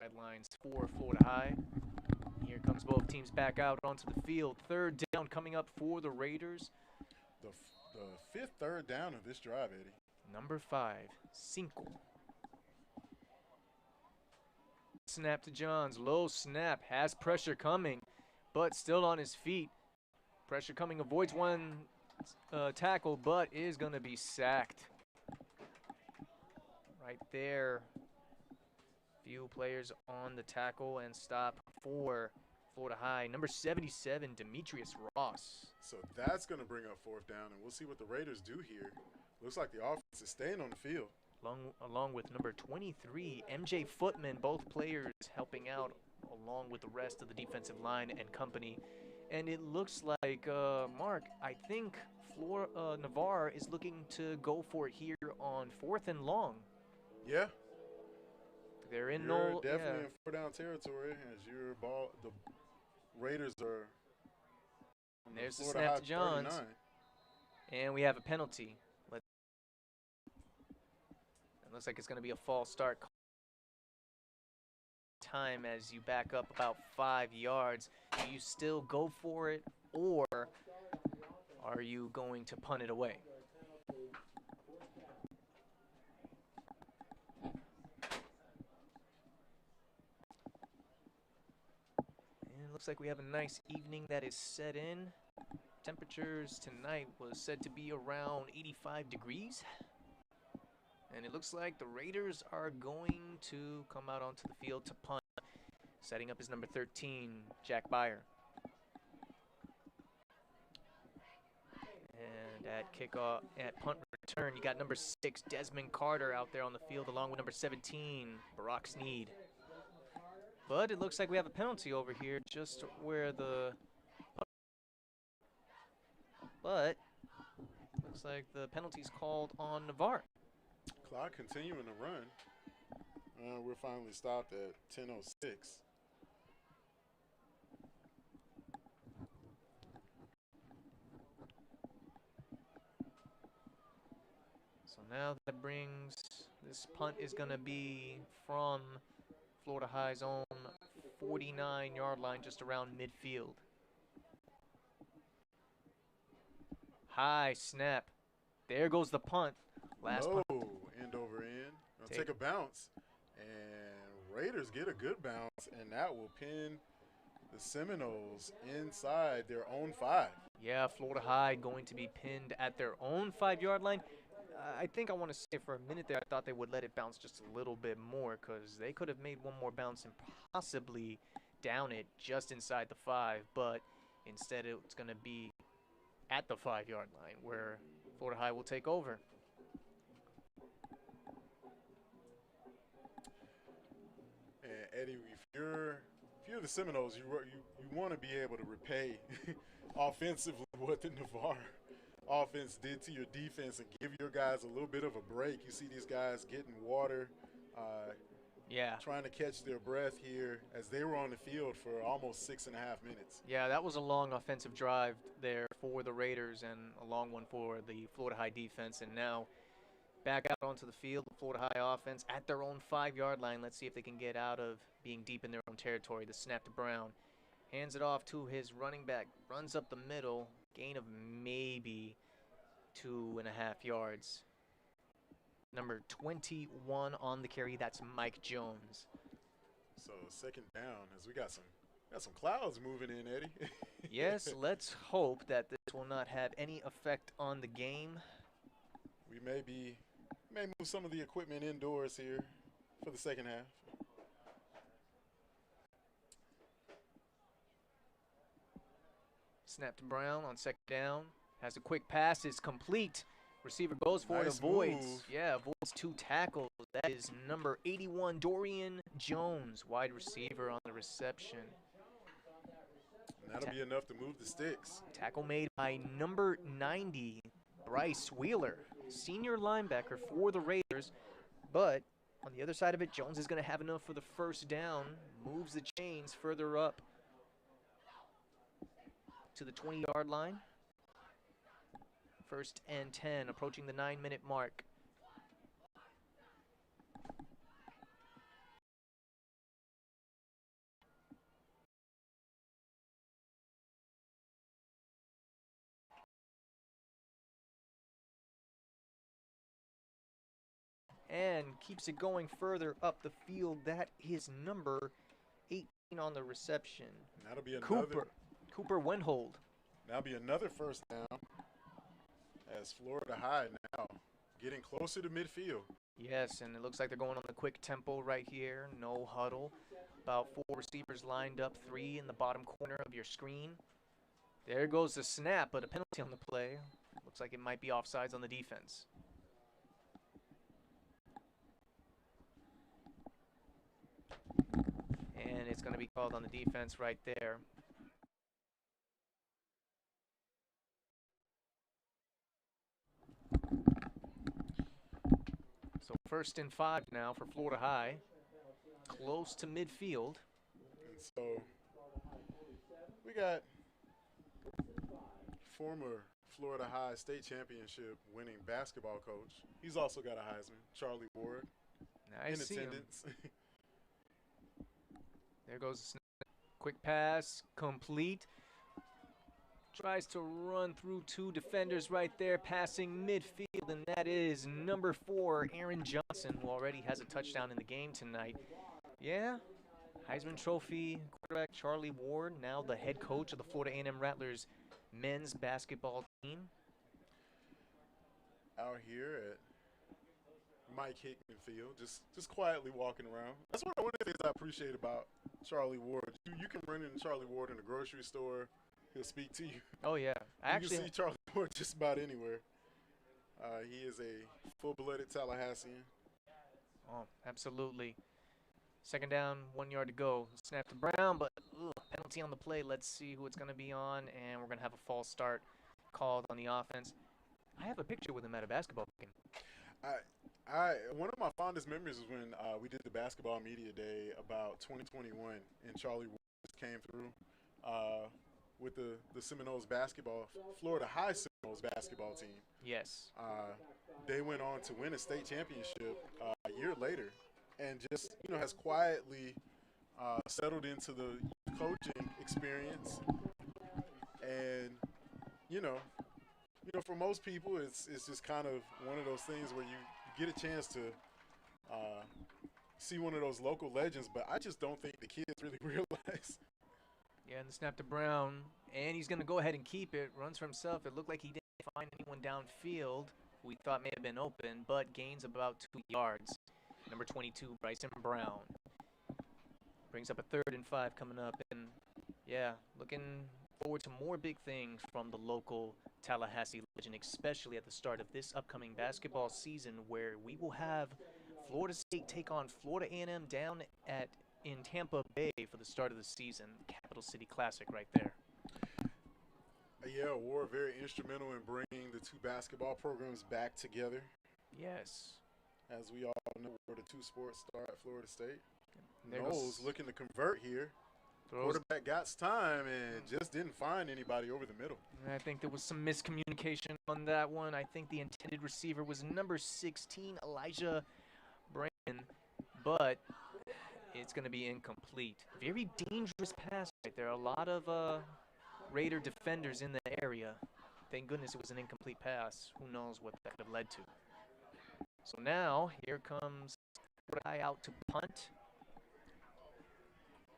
Sidelines for Florida High. Here comes both teams back out onto the field. 3rd down coming up for the Raiders. The 5th 3rd down of this drive, Eddie. Number 5, Cinco. Snap to Johns. Low snap. Has pressure coming, but still on his feet. Pressure coming. Avoids 1 tackle, but is going to be sacked. Right there. Few players on the tackle and stop for Florida High. Number 77, Demetrius Ross. So that's going to bring up 4th down, and we'll see what the Raiders do here. Looks like the offense is staying on the field. Along with number 23, MJ Footman, both players helping out along with the rest of the defensive line and company. And it looks like, Mark, I think Navarre is looking to go for it here on 4th and long. Yeah. They're in You're definitely in 4th down territory as the Raiders are. And there's the snap to Johns. 39. And we have a penalty. It looks like it's going to be a false start time as you back up about 5 yards. Do you still go for it, or are you going to punt it away? Looks like we have a nice evening that is set in. Temperatures tonight was said to be around 85 degrees. And it looks like the Raiders are going to come out onto the field to punt. Setting up his number 13, Jack Byer. And at punt return, you got number 6, Desmond Carter out there on the field along with number 17, Barack Sneed. But it looks like we have a penalty over here just where the... But Looks like the penalty's called on Navarre. Clock continuing to run. We're finally stopped at 10:06. So now that brings, this punt is going to be from Florida High's own 49-yard line, just around midfield. High snap. There goes the punt. Last punt. End over end. Take a bounce. And Raiders get a good bounce, and that will pin the Seminoles inside their own 5. Yeah, Florida High going to be pinned at their own 5-yard line. I think I want to say for a minute there, I thought they would let it bounce just a little bit more, because they could have made one more bounce and possibly down it just inside the 5, but instead it's going to be at the 5-yard line where Florida High will take over. And Eddie, if you're the Seminoles, you want to be able to repay offensively what the Navarre offense did to your defense and give your guys a little bit of a break. You see these guys getting water, trying to catch their breath here as they were on the field for almost 6.5 minutes. Yeah, that was a long offensive drive there for the Raiders and a long one for the Florida High defense. And now back out onto the field, the Florida High offense at their own 5-yard line. Let's see if they can get out of being deep in their own territory. The snap to Brown. Hands it off to his running back. Runs up the middle. Gain of maybe 2.5 yards. Number 21 on the carry. That's Mike Jones. So second down as we got some clouds moving in, Eddie. Yes, let's hope that this will not have any effect on the game. We may move some of the equipment indoors here for the second half. Snap to Brown on second down. Has a quick pass. Is complete. Receiver goes for it. Nice Avoids. move. Yeah, avoids 2 tackles. That is number 81, Dorian Jones, wide receiver on the reception. And that'll be enough to move the sticks. Tackle made by number 90, Bryce Wheeler, senior linebacker for the Raiders. But on the other side of it, Jones is going to have enough for the first down. Moves the chains further up to the 20-yard line. 1st and 10, approaching the 9-minute mark. And keeps it going further up the field. That is number 18 on the reception. And that'll be another Cooper Wendhold. That'll be another first down as Florida High now getting closer to midfield. Yes, and it looks like they're going on the quick tempo right here. No huddle. About 4 receivers lined up, 3 in the bottom corner of your screen. There goes the snap, but a penalty on the play. Looks like it might be offsides on the defense. And it's going to be called on the defense right there. So 1st and 5 now for Florida High. Close to midfield. And so we got former Florida High state championship winning basketball coach. He's also got a Heisman, Charlie Ward, in attendance. There goes the snap. Quick pass, complete. Tries to run through 2 defenders right there, passing midfield, and that is number 4, Aaron Johnson, who already has a touchdown in the game tonight. Yeah, Heisman Trophy quarterback Charlie Ward, now the head coach of the Florida A&M Rattlers men's basketball team. Out here at Mike Hickman Field, just quietly walking around. That's one of the things I appreciate about Charlie Ward. You can run into Charlie Ward in the grocery store. He'll speak to you. Oh, yeah. You can see Charlie Ward just about anywhere. He is a full-blooded Tallahassean. Oh, absolutely. Second down, 1 yard to go. Snap to Brown, but penalty on the play. Let's see who it's going to be on, and we're going to have a false start called on the offense. I have a picture with him at a basketball game. One of my fondest memories is when we did the basketball media day about 2021, and Charlie Woods came through with the Seminoles basketball, Florida High Seminoles basketball team. Yes. They went on to win a state championship a year later, and just has quietly settled into the coaching experience. And for most people, it's just kind of one of those things where you get a chance to see one of those local legends, but I just don't think the kids really realize. Yeah, and the snap to Brown, and he's going to go ahead and keep it. Runs for himself. It looked like he didn't find anyone downfield who we thought may have been open, but gains about 2 yards. Number 22, Bryson Brown. Brings up a 3rd and 5 coming up, and yeah, looking forward to more big things from the local Tallahassee legend, especially at the start of this upcoming basketball season, where we will have Florida State take on Florida A&M down in Tampa Bay for the start of the season. Capital City Classic right there. Yeah, War very instrumental in bringing the two basketball programs back together. Yes. As we all know, where the two sports start at Florida State. There Noles looking to convert here. Quarterback got time and just didn't find anybody over the middle. I think there was some miscommunication on that one. I think the intended receiver was number 16, Elijah Brandon, but it's going to be incomplete. Very dangerous pass right there. A lot of Raider defenders in the area. Thank goodness it was an incomplete pass. Who knows what that could have led to. So now, here comes Florida out to punt.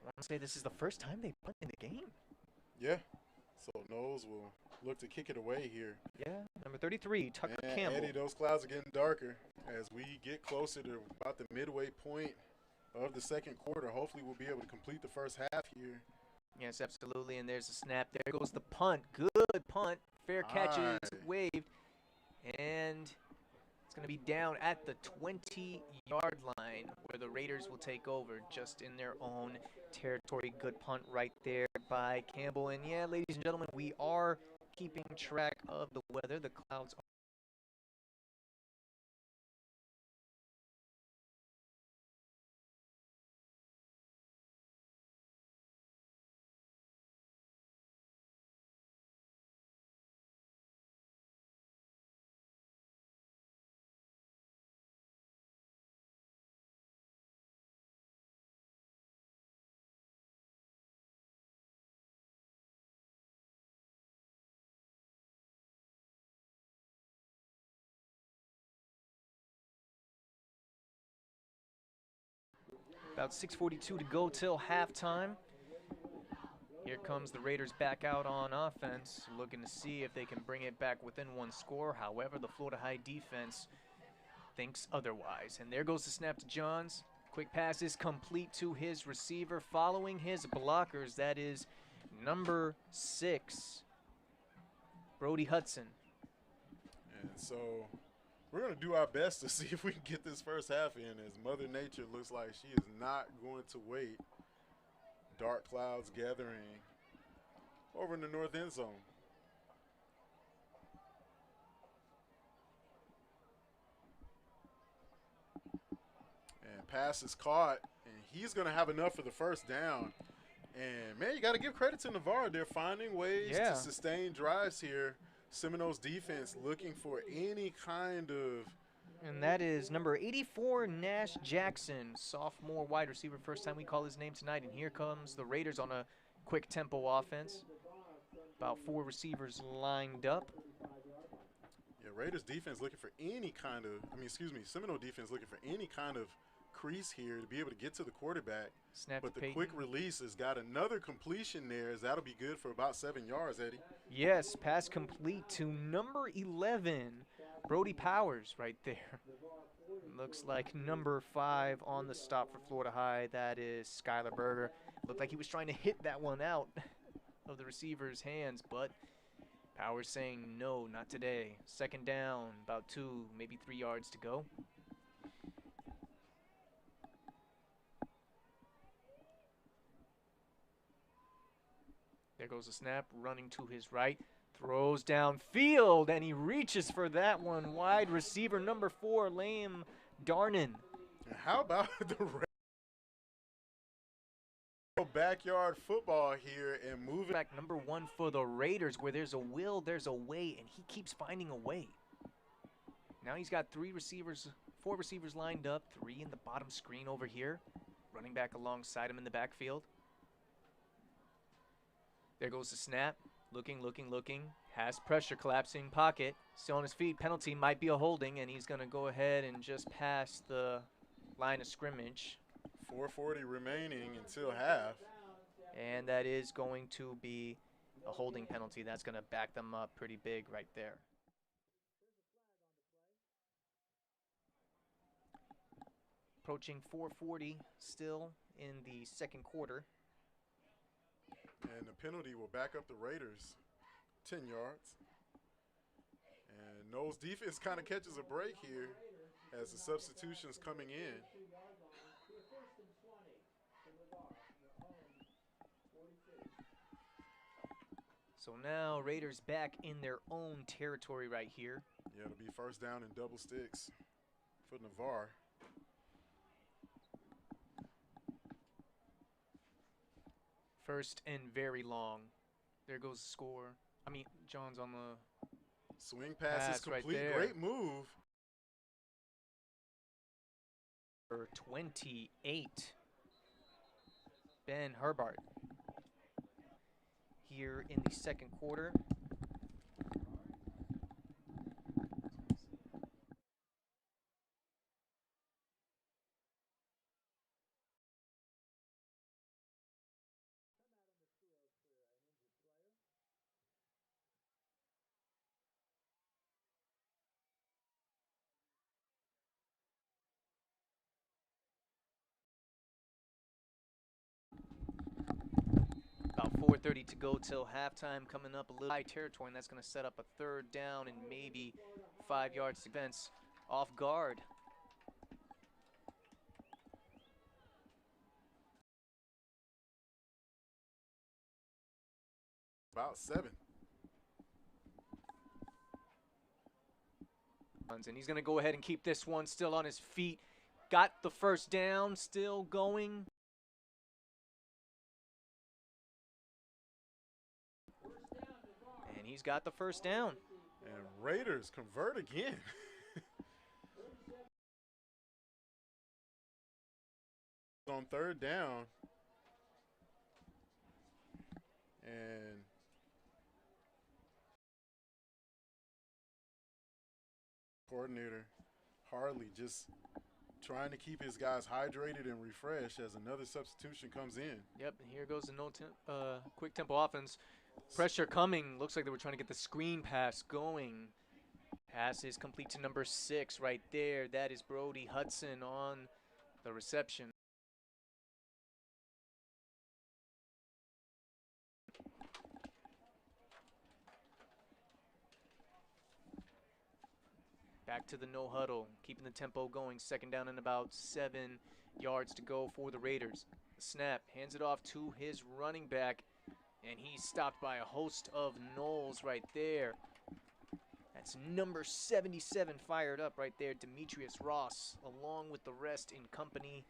I want to say this is the first time they punt in the game. Yeah. So Noles will look to kick it away here. Yeah, number 33, Tucker and Campbell. Eddie, those clouds are getting darker as we get closer to about the midway point of the second quarter. Hopefully we'll be able to complete the first half here. Yes, absolutely, and there's a snap. There goes the punt. Good punt. Fair catch is waved, and it's going to be down at the 20-yard line where the Raiders will take over just in their own territory. Good punt right there by Campbell. And yeah, ladies and gentlemen, we are keeping track of the weather. The clouds are about 6:42 to go till halftime. Here comes the Raiders back out on offense, looking to see if they can bring it back within one score. However, the Florida High defense thinks otherwise. And there goes the snap to Johns. Quick pass is complete to his receiver. Following his blockers, that is number 6, Brody Hudson. And so we're going to do our best to see if we can get this first half in, as Mother Nature looks like she is not going to wait. Dark clouds gathering over in the north end zone. And pass is caught, and he's going to have enough for the first down. And, man, you got to give credit to Navarre. They're finding ways to sustain drives here. Seminoles defense looking for any kind of. And that is number 84, Nash Jackson, sophomore wide receiver. First time we call his name tonight. And here comes the Raiders on a quick tempo offense. About 4 receivers lined up. Yeah, Raiders defense looking for any kind of, Seminole defense looking for any kind of crease here to be able to get to the quarterback. Snap but to the Peyton. Quick release has got another completion there, as that'll be good for about 7 yards, Eddie. Yes, pass complete to number 11, Brody Powers right there. Looks like number 5 on the stop for Florida High. That is Skylar Berger. Looked like he was trying to hit that one out of the receiver's hands, but Powers saying no, not today. Second down, about 2, maybe 3 yards to go. There goes the snap, running to his right. Throws downfield, and he reaches for that one. Wide receiver number 4, Liam Darnan. And how about the backyard football here and moving back number 1 for the Raiders, where there's a will, there's a way, and he keeps finding a way. Now he's got 4 receivers lined up, 3 in the bottom screen over here. Running back alongside him in the backfield. There goes the snap. Looking. Has pressure, collapsing pocket. Still on his feet. Penalty might be a holding, and he's going to go ahead and just pass the line of scrimmage. 4:40 remaining until half. And that is going to be a holding penalty. That's going to back them up pretty big right there. Approaching 4:40 still in the second quarter. And the penalty will back up the Raiders 10 yards. And Noles defense kind of catches a break here as the substitutions coming in. So now Raiders back in their own territory right here. Yeah, it'll be first down and double sticks for Navarre. First and very long. There goes the score. John's on the swing pass is complete. Right there. Great move. For 28. Ben Herbart. Here in the second quarter. About 4:30 to go till halftime, coming up a little high territory, and that's going to set up a third down and maybe 5 yards defense off guard. About 7. And he's going to go ahead and keep this one still on his feet. Got the first down, still going. And he's got the first down. And Raiders convert again. On third down. And coordinator Harley just trying to keep his guys hydrated and refreshed as another substitution comes in. Yep, and here goes the quick tempo offense. Pressure coming. Looks like they were trying to get the screen pass going. Pass is complete to number 6 right there. That is Brody Hudson on the reception. Back to the no huddle, keeping the tempo going. Second down and about 7 yards to go for the Raiders. The snap, hands it off to his running back, and he's stopped by a host of Noles right there. That's number 77 fired up right there, Demetrius Ross, along with the rest in company.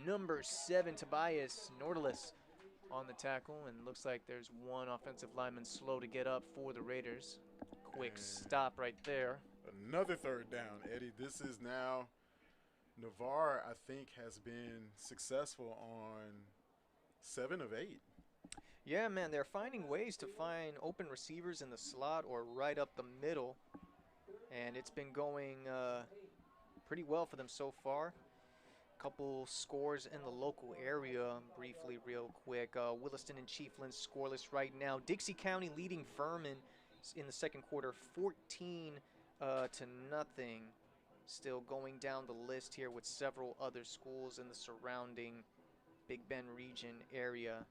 Number 7, Tobias Nordelis on the tackle, and looks like there's one offensive lineman slow to get up for the Raiders. Quick stop right there. Another third down, Eddie. This is now Navarre, I think, has been successful on 7 of 8. Yeah, man, they're finding ways to find open receivers in the slot or right up the middle, and it's been going pretty well for them so far. Couple scores in the local area briefly real quick. Williston and Chiefland scoreless right now. Dixie County leading Vernon in the second quarter 14 to nothing. Still going down the list here with several other schools in the surrounding Big Bend region area.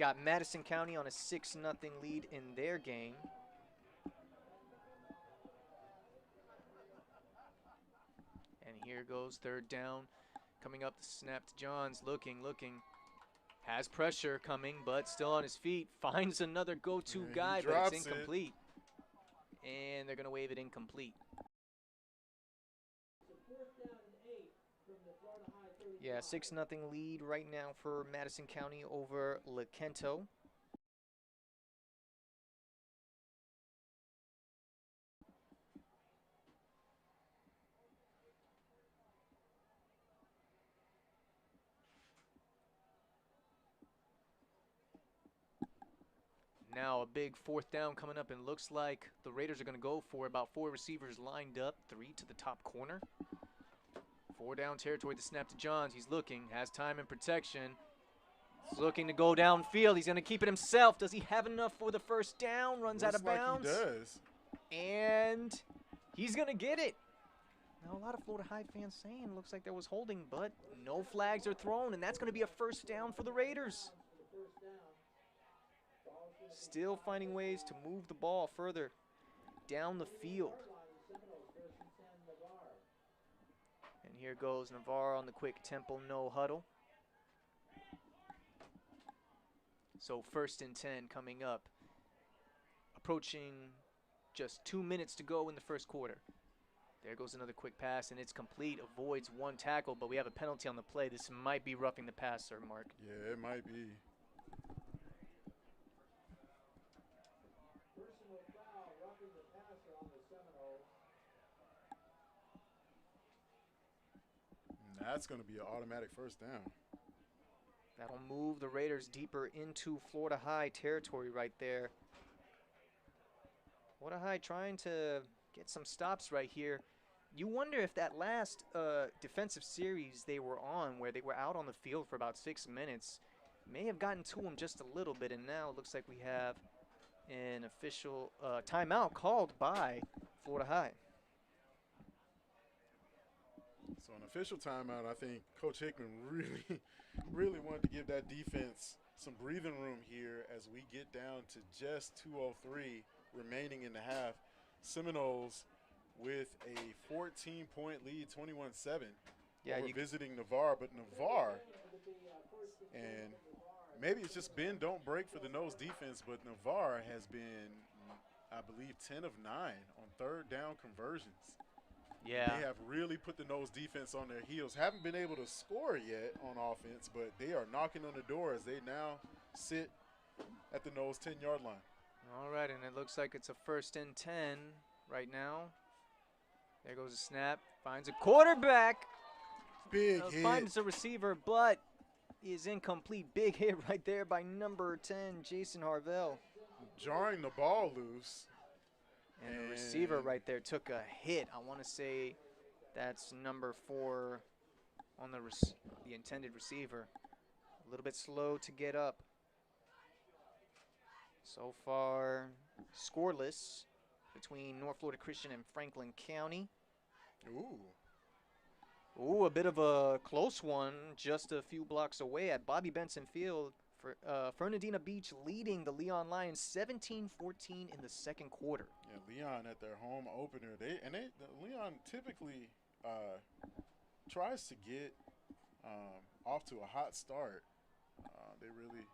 Got Madison County on a 6-0 lead in their game. And here goes third down. Coming up, the snap to Johns. Looking. Has pressure coming, but still on his feet. Finds another go-to Yeah, guy, but it's drops incomplete. And they're going to wave it incomplete. Yeah, 6-0 lead right now for Madison County over LaKento. Now a big 4th down coming up, and looks like the Raiders are going to go for about 4 receivers lined up, 3 to the top corner. 4 down territory, the snap to Johns. He's looking, has time and protection. He's looking to go downfield. He's going to keep it himself. Does he have enough for the 1st down? Runs out of bounds. Looks like he does. And he's going to get it. Now, a lot of Florida High fans saying looks like there was holding, but no flags are thrown, and that's going to be a 1st down for the Raiders. Still finding ways to move the ball further down the field. And here goes Navarre on the quick tempo, no huddle. So 1st and 10 coming up. Approaching just 2 minutes to go in the 1st quarter. There goes another quick pass, and it's complete. Avoids 1 tackle, but we have a penalty on the play. This might be roughing the passer, Mark. Yeah, it might be. Personal foul, roughing the passer on the Seminoles. And that's going to be an automatic 1st down. That'll move the Raiders deeper into Florida High territory right there. Florida High trying to get some stops right here. You wonder if that last defensive series they were on, where they were out on the field for about 6 minutes, may have gotten to them just a little bit, and now it looks like we have an official timeout called by Florida High. So an official timeout, I think Coach Hickman really wanted to give that defense some breathing room here as we get down to just 2:03 remaining in the half. Seminoles with a 14-point lead, 21-7. Yeah, over visiting Navarre, but Navarre, and maybe it's just bend, don't break for the Noles defense, but Navarre has been, I believe, 10 of 9 on 3rd down conversions. Yeah. They have really put the Noles defense on their heels. Haven't been able to score yet on offense, but they are knocking on the door as they now sit at the Noles 10-yard line. All right, and it looks like it's a 1st and 10 right now. There goes a snap. Finds a quarterback. Big hit. Finds a receiver, but is incomplete. Big hit right there by number 10, Jason Harvell. Jarring the ball loose. And the receiver right there took a hit. I want to say that's number 4 on the intended receiver. A little bit slow to get up. So far, scoreless between North Florida Christian and Franklin County. Ooh, a bit of a close one just a few blocks away at Bobby Benson Field. For Fernandina Beach leading the Leon Lions 17-14 in the 2nd quarter. Yeah, Leon at their home opener. Leon typically tries to get off to a hot start. They really.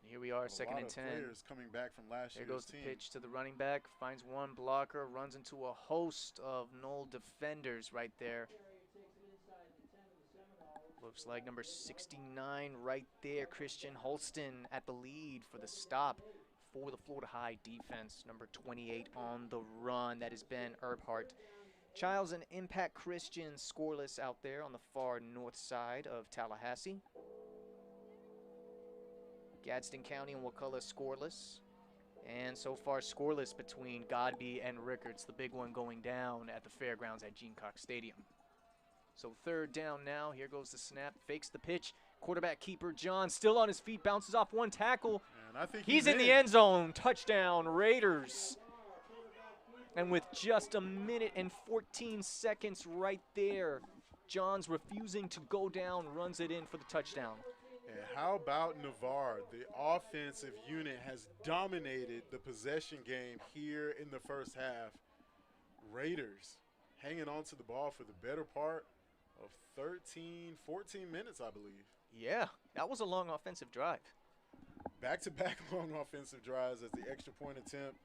Here we are, 2nd and 10. Players coming back from last year's There goes team. the pitch to the running back. Finds 1 blocker, runs into a host of Nole defenders right there. Looks like number 69 right there, Christian Holston at the lead for the stop for the Florida High defense. Number 28 on the run, that is Ben Erbhart. Childs and Impact Christian scoreless out there on the far north side of Tallahassee. Gadsden County and Wakulla scoreless. And so far scoreless between Godby and Rickards, the big one going down at the fairgrounds at Gene Cox Stadium. So 3rd down now. Here goes the snap. Fakes the pitch. Quarterback keeper John still on his feet. Bounces off 1 tackle. And I think he's in the end zone. Touchdown Raiders. And with just a minute and 14 seconds right there, John's refusing to go down, runs it in for the touchdown. And how about Navarre? The offensive unit has dominated the possession game here in the 1st half. Raiders hanging on to the ball for the better part of 13, 14 minutes, I believe. Yeah, that was a long offensive drive. Back-to-back long offensive drives as the extra point attempt.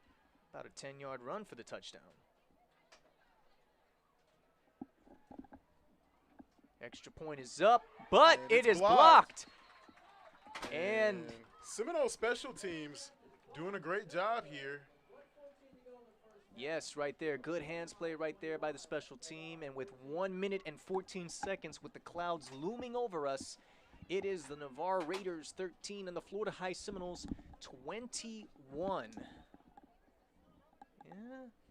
About a 10-yard run for the touchdown. Extra point is up, but And it it's is blocked. And Seminole special teams doing a great job here. yes, right there. Good hands play right there by the special team. And with 1 minute and 14 seconds with the clouds looming over us, it is the Navarre Raiders 13 and the Florida High Seminoles 21. Yeah,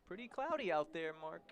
pretty cloudy out there, Mark.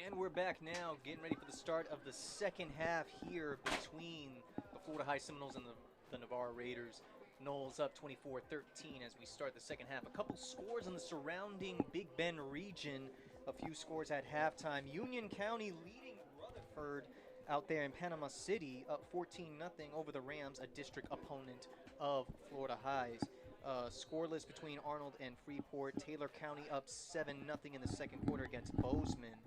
And we're back now, getting ready for the start of the second half here between the Florida High Seminoles and the Navarre Raiders. Noles up 24-13 as we start the second half. A couple scores in the surrounding Big Bend region. A few scores at halftime. Union County leading Rutherford out there in Panama City, up 14-0 over the Rams, a district opponent of Florida High's. Scoreless between Arnold and Freeport. Taylor County up 7-0 in the second quarter against Bozeman.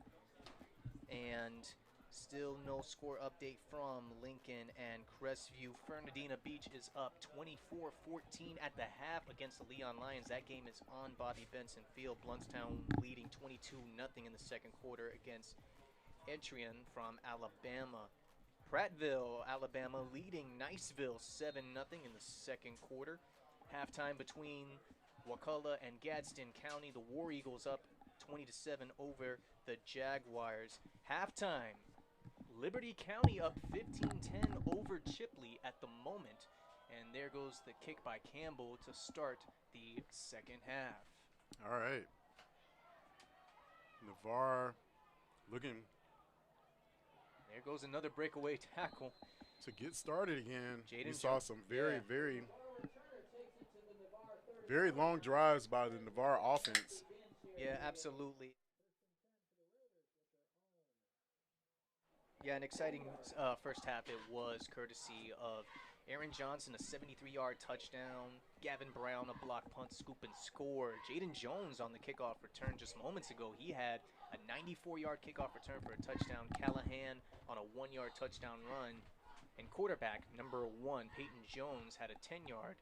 And still no score update from Lincoln and Crestview. Fernandina Beach is up 24-14 at the half against the Leon Lions. That game is on Bobby Benson Field. Bluntstown leading 22-0 in the second quarter against Etrian from Alabama. Prattville, Alabama leading Niceville 7-0 in the second quarter. Halftime between Wakulla and Gadsden County. The War Eagles up 20-7 over the Jaguars. Halftime, Liberty County up 15-10 over Chipley at the moment. And there goes the kick by Campbell to start the second half. All right. Navarre looking. There goes another breakaway tackle. To get started again, Jaden we saw some very long drives by the Navarre offense. Yeah, absolutely. Yeah, an exciting first half it was, courtesy of Aaron Johnson, a 73-yard touchdown. Gavin Brown, a block punt, scoop, and score. Jaden Jones on the kickoff return just moments ago. He had a 94-yard kickoff return for a touchdown. Callahan on a 1-yard touchdown run. And quarterback, number 1, Peyton Jones, had a 10-yard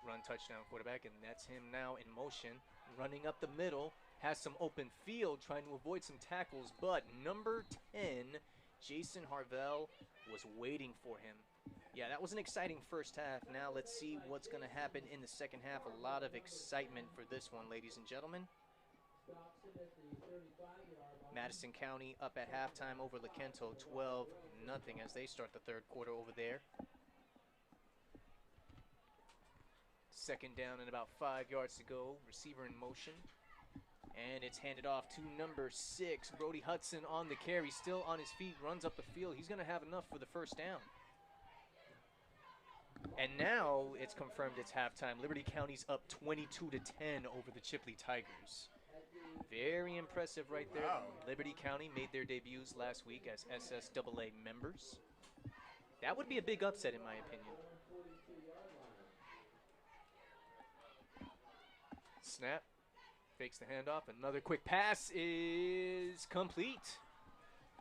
run touchdown quarterback, and that's him now in motion, running up the middle, has some open field, trying to avoid some tackles, but number 10, Jason Harvell, was waiting for him. Yeah, that was an exciting first half. Now let's see what's going to happen in the second half. A lot of excitement for this one, ladies and gentlemen. Madison County up at halftime over LaKento, 12-0 as they start the third quarter over there. Second down and about 5 yards to go. Receiver in motion. And it's handed off to number 6, Brody Hudson on the carry. Still on his feet, runs up the field. He's going to have enough for the first down. And now it's confirmed it's halftime. Liberty County's up 22-10 over the Chipley Tigers. Very impressive right there. Wow. Liberty County made their debuts last week as SSAA members. That would be a big upset in my opinion. Snap. Fakes the handoff. Another quick pass is complete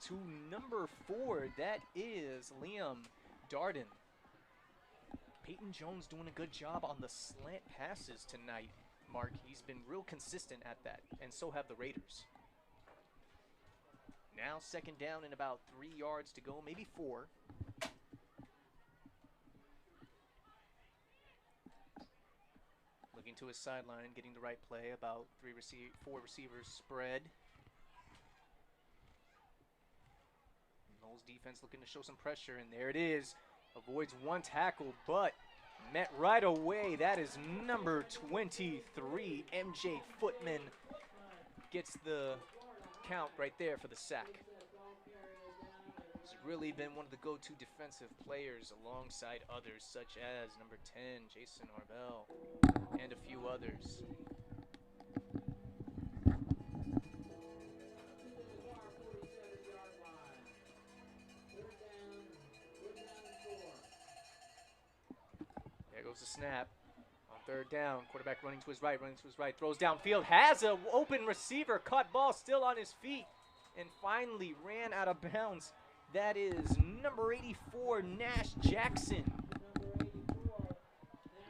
to number 4. That is Liam Darden. Peyton Jones doing a good job on the slant passes tonight, Mark. He's been real consistent at that, and so have the Raiders. Now second down and about 3 yards to go, maybe 4. Looking to his sideline, getting the right play, about 4 receivers spread. Noles defense looking to show some pressure, and there it is. Avoids one tackle, but met right away. That is number 23, MJ Footman. Gets the count right there for the sack. He's really been one of the go-to defensive players alongside others such as number 10, Jason Arbel, and a few others. There goes the snap. On third down, quarterback running to his right, throws downfield, has an open receiver, caught ball still on his feet, and finally ran out of bounds. That is number 84, Nash Jackson.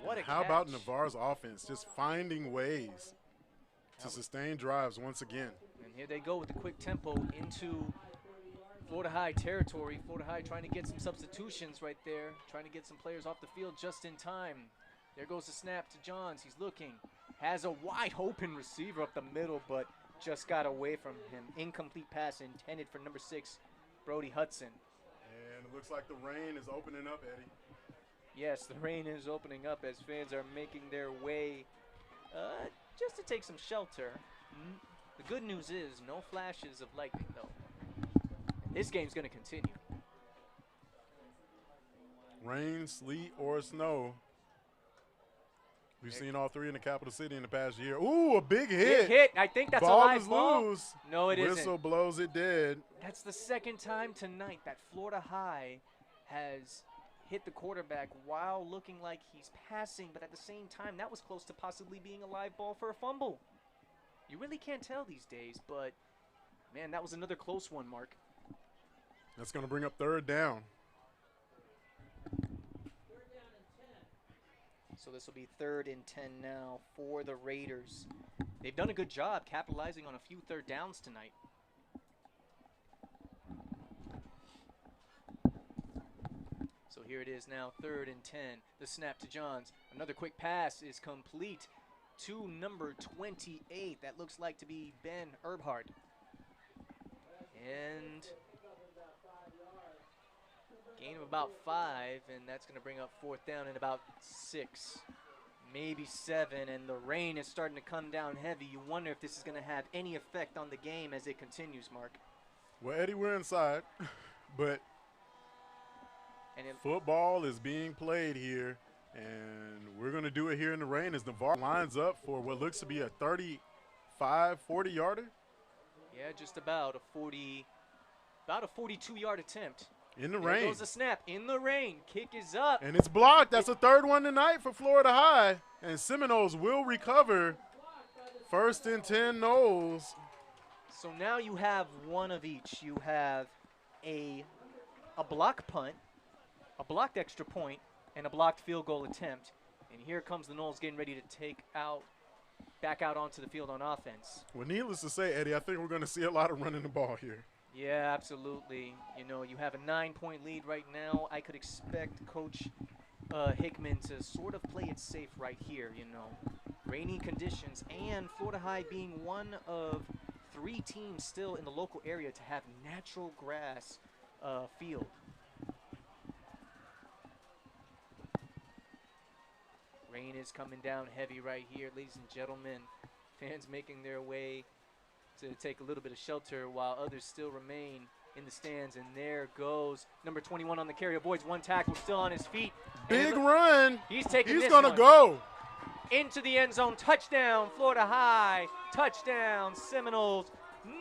What a How catch. about Navarre's offense just finding ways to sustain drives once again? And here they go with the quick tempo into Florida High territory. Florida High trying to get some substitutions right there, trying to get some players off the field just in time. There goes the snap to Johns. He's looking, has a wide open receiver up the middle, but just got away from him. Incomplete pass intended for number 6, Brody Hudson. And it looks like the rain is opening up, Eddie. Yes, the rain is opening up as fans are making their way just to take some shelter. The good news is no flashes of lightning, though. This game's going to continue. Rain, sleet, or snow. We've seen all three in the capital city in the past year. Ooh, a big hit. Big hit. I think that's Ball a live is ball. loose. No, it isn't. Whistle blows it dead. That's the second time tonight that Florida High has hit the quarterback while looking like he's passing, but at the same time, that was close to possibly being a live ball for a fumble. You really can't tell these days, but, man, that was another close one, Mark. That's going to bring up third down. So this will be 3rd and 10 now for the Raiders. They've done a good job capitalizing on a few third downs tonight. So here it is now, 3rd and 10. The snap to Johns. Another quick pass is complete to number 28. That looks like to be Ben Erbhardt. And gain of about 5, and that's going to bring up 4th down and about 6, maybe 7, and the rain is starting to come down heavy. You wonder if this is going to have any effect on the game as it continues, Mark. Well, Eddie, we're inside, but football is being played here, and we're going to do it here in the rain as Navarre lines up for what looks to be a 35, 40-yarder. Yeah, just about a 42-yard attempt. In the There rain. goes the snap. In the rain. Kick is up. And it's blocked. That's the 3rd one tonight for Florida High. And Seminoles will recover. 1st and 10 Noles. So now you have one of each. You have a block punt, a blocked extra point, and a blocked field goal attempt. And here comes the Noles getting ready to back out onto the field on offense. Well, needless to say, Eddie, I think we're going to see a lot of running the ball here. Yeah, absolutely. You know, you have a 9-point lead right now. I could expect Coach Hickman to sort of play it safe right here, you know. Rainy conditions and Florida High being one of 3 teams still in the local area to have natural grass field. Rain is coming down heavy right here, ladies and gentlemen. Fans making their way to take a little bit of shelter while others still remain in the stands. And there goes number 21 on the carry. Avoids one tackle, still on his feet. Big run. He's taking this He's going to one go. into the end zone. Touchdown, Florida High. Touchdown, Seminoles.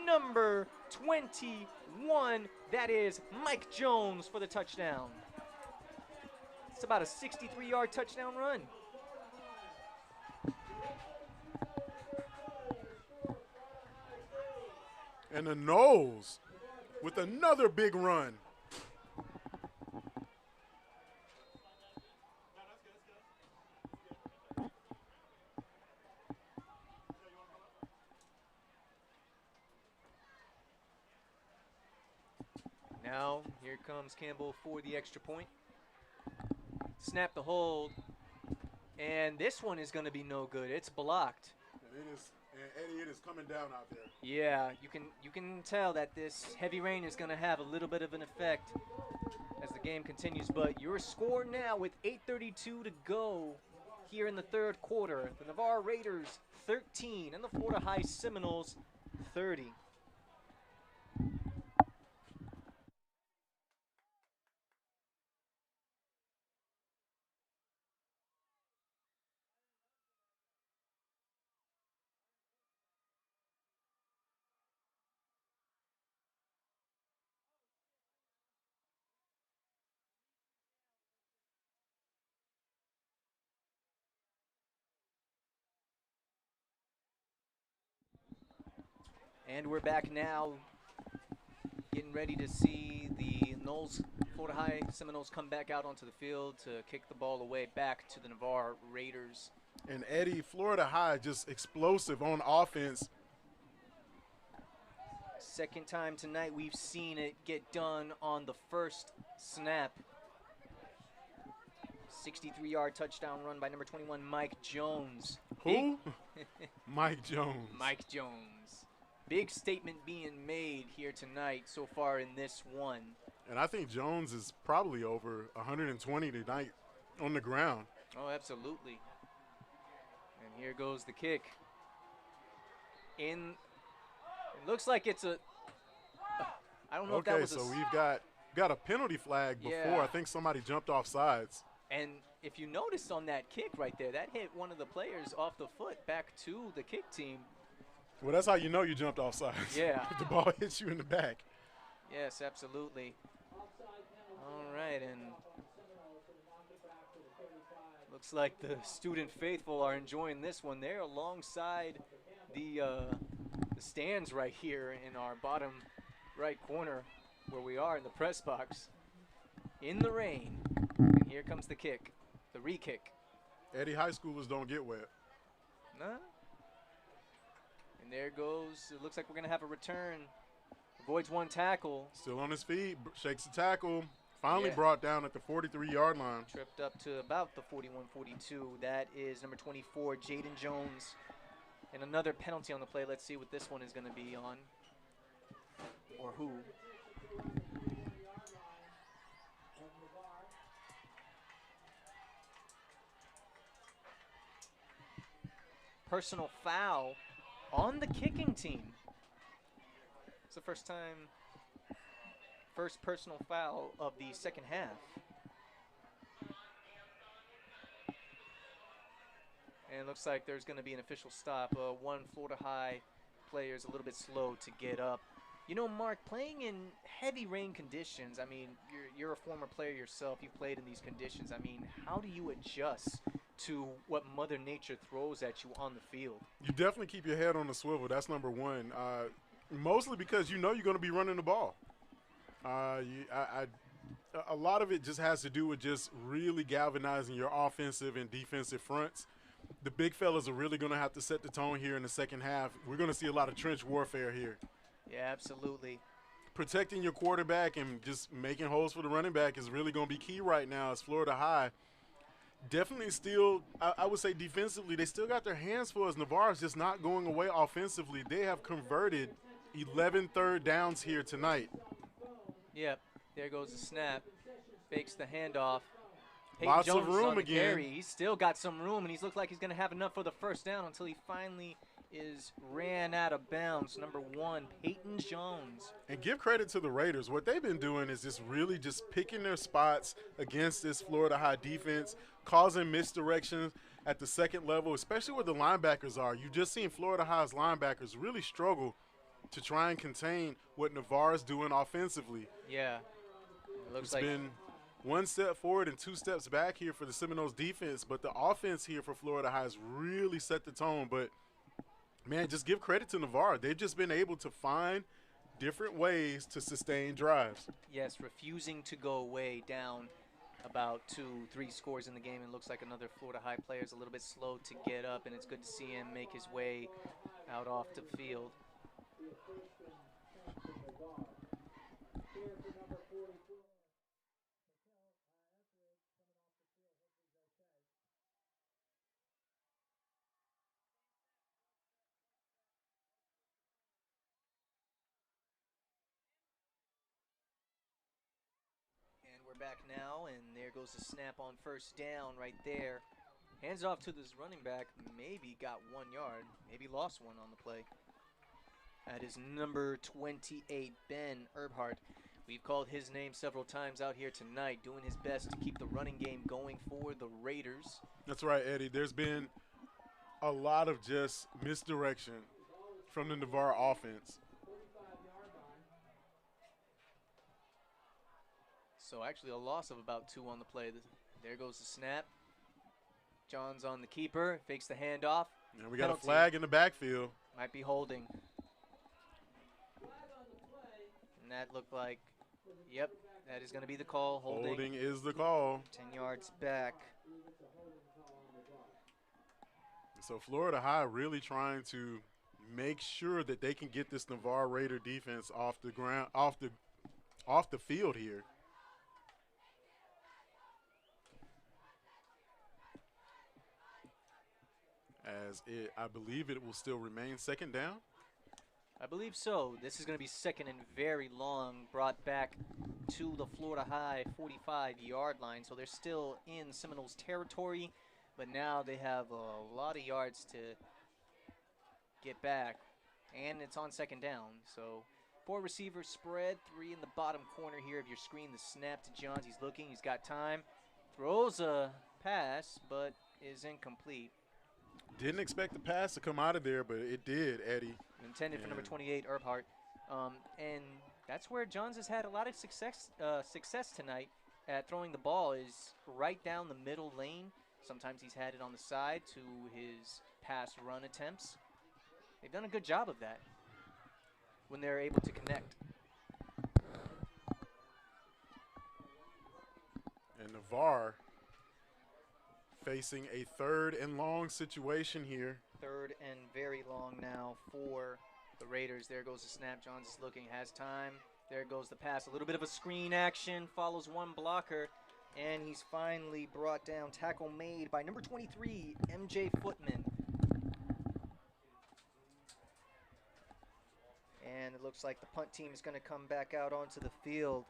Number 21. That is Mike Jones for the touchdown. It's about a 63-yard touchdown run. And the Noles with another big run. Now, here comes Campbell for the extra point. Snap the hold. And this one is going to be no good. It's blocked. And Eddie, it is coming down out there. Yeah, you can tell that this heavy rain is going to have a little bit of an effect as the game continues. But your score now with 8:32 to go here in the 3rd quarter. The Navarre Raiders 13 and the Florida High Seminoles 30. And we're back now, getting ready to see the Noles, Florida High Seminoles come back out onto the field to kick the ball away back to the Navarre Raiders. And Eddie, Florida High just explosive on offense. Second time tonight we've seen it get done on the first snap. 63-yard touchdown run by number 21, Mike Jones. Who? Mike Jones. Mike Jones. Big statement being made here tonight so far in this one. And I think Jones is probably over 120 tonight on the ground. Oh, absolutely. And here goes the kick. In Looks like it's a. I don't know if that Okay, was so a. we've got a penalty flag before. Yeah. I think somebody jumped off sides. And if you noticed on that kick right there, that hit one of the players off the foot back to the kick team. Well, that's how you know you jumped off sides. Yeah. If the ball hits you in the back. Yes, absolutely. All right, and looks like the student faithful are enjoying this one. They're alongside the stands right here in our bottom right corner where we are in the press box. In the rain, and here comes the kick, the re-kick. Eddie high schoolers don't get wet. Nah. And there goes, it looks like we're going to have a return. Avoids one tackle. Still on his feet, shakes the tackle. Finally Yeah. brought down at the 43-yard line. Tripped up to about the 41-42. That is number 24, Jaden Jones. And another penalty on the play. Let's see what this one is going to be on. Or who. Personal foul on the kicking team. It's the first personal foul of the second half. And it looks like there's going to be an official stop. One Florida High player is a little bit slow to get up. You know, Mark, playing in heavy rain conditions, I mean, you're a former player yourself. You've played in these conditions. I mean, how do you adjust to what Mother Nature throws at you on the field? You definitely keep your head on the swivel. That's number one. Mostly because you know you're going to be running the ball. A lot of it just has to do with just really galvanizing your offensive and defensive fronts. The big fellas are really going to have to set the tone here in the second half. We're going to see a lot of trench warfare here. Yeah, absolutely. Protecting your quarterback and just making holes for the running back is really going to be key right now as Florida High. Definitely still, I would say defensively, they still got their hands full as Navarre is just not going away offensively. They have converted 11 third downs here tonight. Yep, there goes the snap. Fakes the handoff. Lots Jones of room on the again. carry. He's still got some room, and he's looked like he's going to have enough for the first down until he finally is ran out of bounds. Number 1, Peyton Jones. And give credit to the Raiders. What they've been doing is just really just picking their spots against this Florida High defense, causing misdirections at the second level, especially where the linebackers are. You've just seen Florida High's linebackers really struggle to try and contain what Navarre is doing offensively. Yeah. It looks It's like been one step forward and 2 steps back here for the Seminoles defense, but the offense here for Florida High has really set the tone. But, man, just give credit to Navarre. They've just been able to find different ways to sustain drives. yes, refusing to go away down about 2-3 scores in the game. It looks like another Florida High player is a little bit slow to get up, and it's good to see him make his way out off the field. And we're back now, and there goes the snap on first down right there. Hands off to this running back. Maybe got 1 yard. Maybe lost one on the play. That is number 28, Ben Erbhart. We've called his name several times out here tonight, doing his best to keep the running game going for the Raiders. That's right, Eddie. There's been a lot of just misdirection from the Navarre offense. So actually a loss of about 2 on the play. There goes the snap. John's on the keeper, fakes the handoff. And we got Penalty. a flag in the backfield. Might be holding. And that looked like, yep, that is going to be the call. Holding is the call. 10 yards back. So Florida High really trying to make sure that they can get this Navarre Raider defense off the ground, off the field here. I believe it will still remain second down. I believe so. This is going to be second and very long, brought back to the Florida High 45-yard line. So they're still in Seminoles territory, but now they have a lot of yards to get back. and it's on second down. So 4 receivers spread, 3 in the bottom corner here of your screen. The snap to Johns. He's looking. He's got time. Throws a pass, but is incomplete. Didn't expect the pass to come out of there, but it did, Eddie. Intended for number 28, Erbhart. And that's where Johns has had a lot of success tonight at throwing the ball, is right down the middle lane. Sometimes he's had it on the side to his pass run attempts. They've done a good job of that when they're able to connect. And Navarre facing a 3rd and long situation here. 3rd and very long now for the Raiders. There goes the snap. Johns is looking, has time. There goes the pass. A little bit of a screen action, follows one blocker, and he's finally brought down. Tackle made by number 23, MJ Footman. And it looks like the punt team is going to come back out onto the field.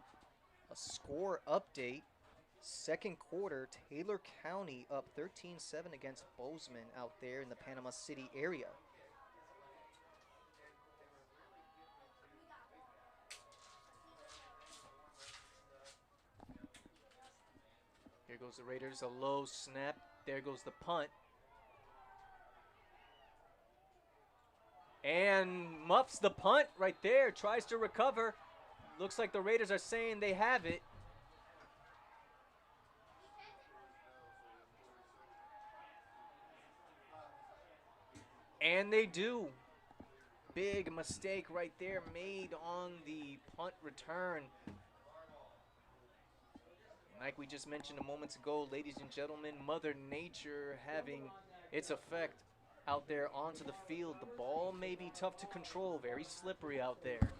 A score update. 2nd quarter, Taylor County up 13-7 against Bozeman out there in the Panama City area. Here goes the Raiders, a low snap. There goes the punt. And muffs the punt right there, tries to recover. Looks like the Raiders are saying they have it. And they do. Big mistake right there made on the punt return. Like we just mentioned a moment ago, ladies and gentlemen, Mother Nature having its effect out there onto the field. The ball may be tough to control, very slippery out there.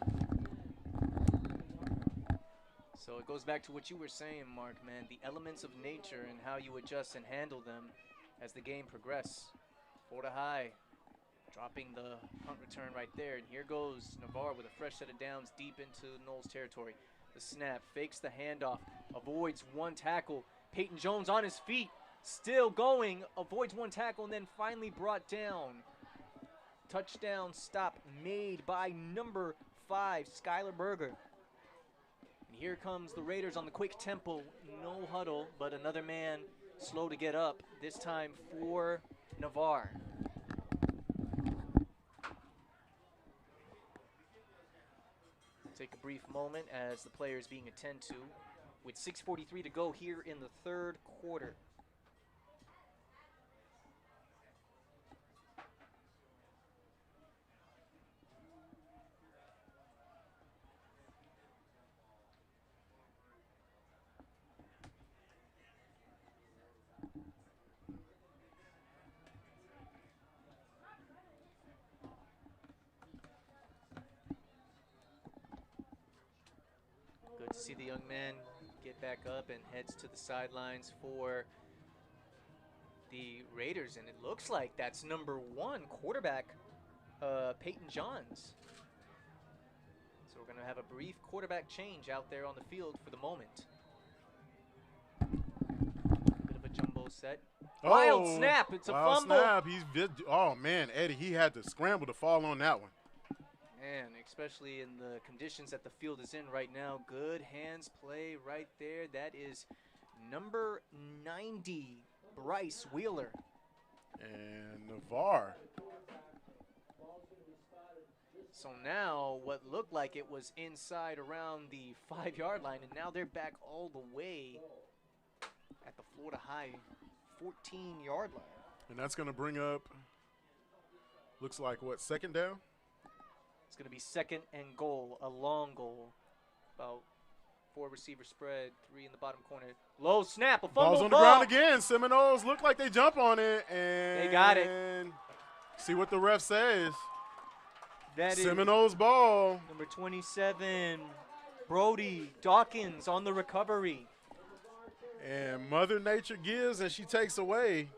So it goes back to what you were saying, Mark, man, the elements of nature and how you adjust and handle them as the game progresses. Florida High dropping the punt return right there. And here goes Navarre with a fresh set of downs deep into Noles territory. The snap, fakes the handoff, avoids one tackle. Peyton Jones on his feet, still going, avoids one tackle, and then finally brought down. Touchdown stop made by number 5, Skylar Berger. And here comes the Raiders on the quick tempo, no huddle, but another man slow to get up, this time for Navarre. Take a brief moment as the player is being attended to with 6:43 to go here in the 3rd quarter. Good to see the young man get back up and heads to the sidelines for the Raiders. And it looks like that's number 1 quarterback, Peyton Johns. So we're going to have a brief quarterback change out there on the field for the moment. Bit of a jumbo set. Wild snap. It's a fumble. Snap. Oh, man, Eddie, he had to scramble to fall on that one. And especially in the conditions that the field is in right now, good hands play right there. That is number 90, Bryce Wheeler. And Navarre. So now what looked like it was inside around the 5-yard line, and now they're back all the way at the Florida High 14-yard line. And that's going to bring up, looks like, what, 2nd down? It's going to be 2nd and goal, a long goal. About 4 receiver spread, 3 in the bottom corner. Low snap, a fumble Ball's on the ground again. Seminoles look like they jump on it. And they got it. See what the ref says. That Seminoles ball. Number 27, Brody Dawkins on the recovery. And Mother Nature gives and she takes away.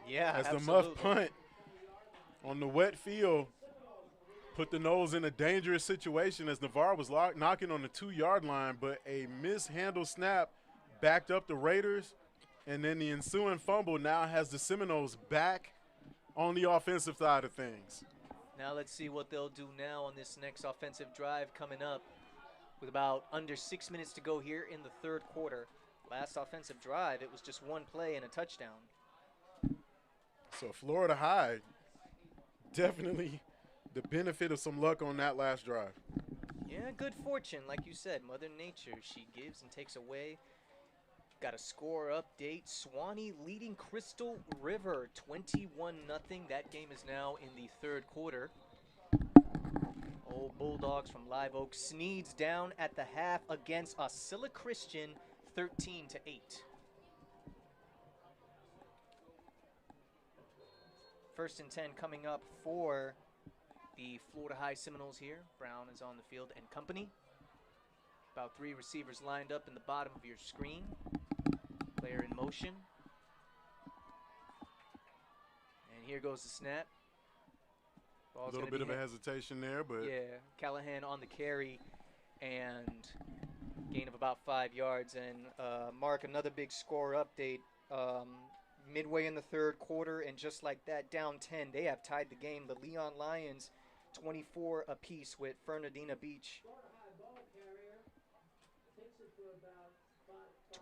Yeah, as absolutely. the muff punt on the wet field put the Noles in a dangerous situation as Navarre was knocking on the 2-yard line, but a mishandled snap backed up the Raiders, and then the ensuing fumble now has the Seminoles back on the offensive side of things. Now let's see what they'll do now on this next offensive drive coming up with about under 6 minutes to go here in the third quarter. Last offensive drive, it was just one play and a touchdown. So Florida High, definitely the benefit of some luck on that last drive. Yeah, good fortune. Like you said, Mother Nature, she gives and takes away. Got a score update. Swanee leading Crystal River 21-0. That game is now in the third quarter. Old Bulldogs from Live Oak. Sneed's down at the half against Osceola Christian 13-8. First and 10 coming up for the Florida High Seminoles here. Brown is on the field and company. About 3 receivers lined up in the bottom of your screen. Player in motion. And here goes the snap. A little bit of a hesitation there, but yeah, Callahan on the carry and gain of about 5 yards. And Mark, another big score update. Midway in the third quarter, and just like that, down 10, they have tied the game. The Leon Lions 24 apiece with Fernandina Beach.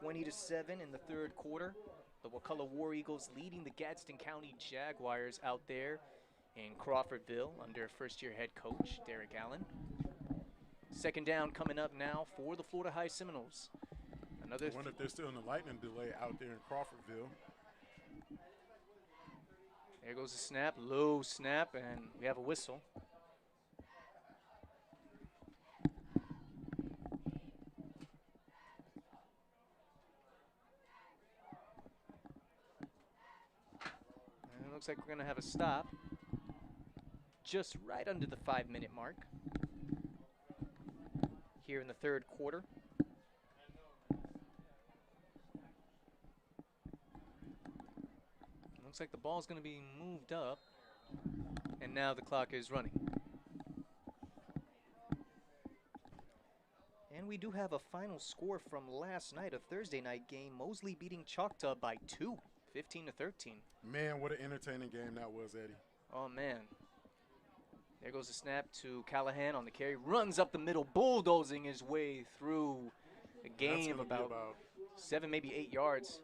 20-7 in the third quarter. The Wakulla War Eagles leading the Gadsden County Jaguars out there in Crawfordville under first-year head coach Derek Allen. Second down coming up now for the Florida High Seminoles. I wonder if they're still in the lightning delay out there in Crawfordville. There goes the snap, low snap, and we have a whistle. And it looks like we're going to have a stop just right under the 5-minute mark here in the third quarter. Looks like the ball's going to be moved up, and now the clock is running. And we do have a final score from last night, a Thursday night game. Mosley beating Choctaw by 2, 15-13. Man, what an entertaining game that was, Eddie. Oh, man. There goes the snap to Callahan on the carry. Runs up the middle, bulldozing his way through a gain of about 7, maybe 8 yards.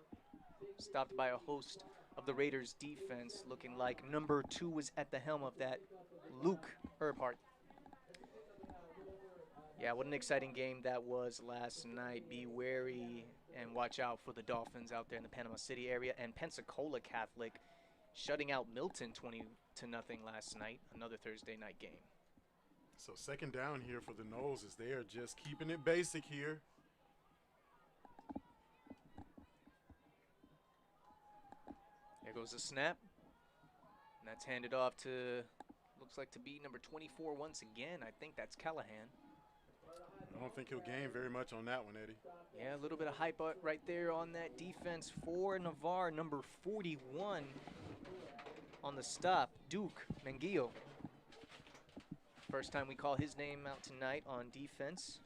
Stopped by a host of the Raiders defense, looking like number 2 was at the helm of that, Luke Erbhart. Yeah, what an exciting game that was last night. Be wary and watch out for the Dolphins out there in the Panama City area. And Pensacola Catholic shutting out Milton 20-0 last night, another Thursday night game. So second down here for the Noles as they are just keeping it basic here. There goes the snap. And that's handed off to, looks like to be number 24 once again. I think that's Callahan. I don't think he'll gain very much on that one, Eddie. Yeah, a little bit of hype right there on that defense for Navarre, number 41 on the stop, Duke Menguillo. First time we call his name out tonight on defense.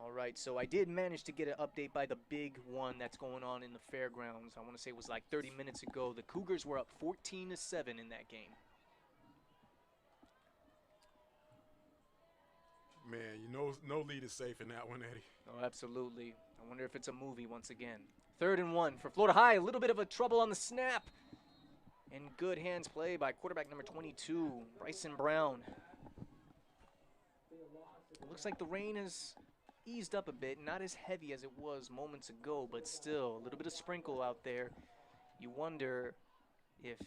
All right, so I did manage to get an update by the big one that's going on in the fairgrounds. I want to say it was like 30 minutes ago. The Cougars were up 14-7 in that game. Man, you know no lead is safe in that one, Eddie. Oh, absolutely. I wonder if it's a movie once again. 3rd and 1 for Florida High. A little bit of a trouble on the snap. And good hands play by quarterback number 22, Bryson Brown. It looks like the rain has eased up a bit, not as heavy as it was moments ago, but still a little bit of sprinkle out there. You wonder if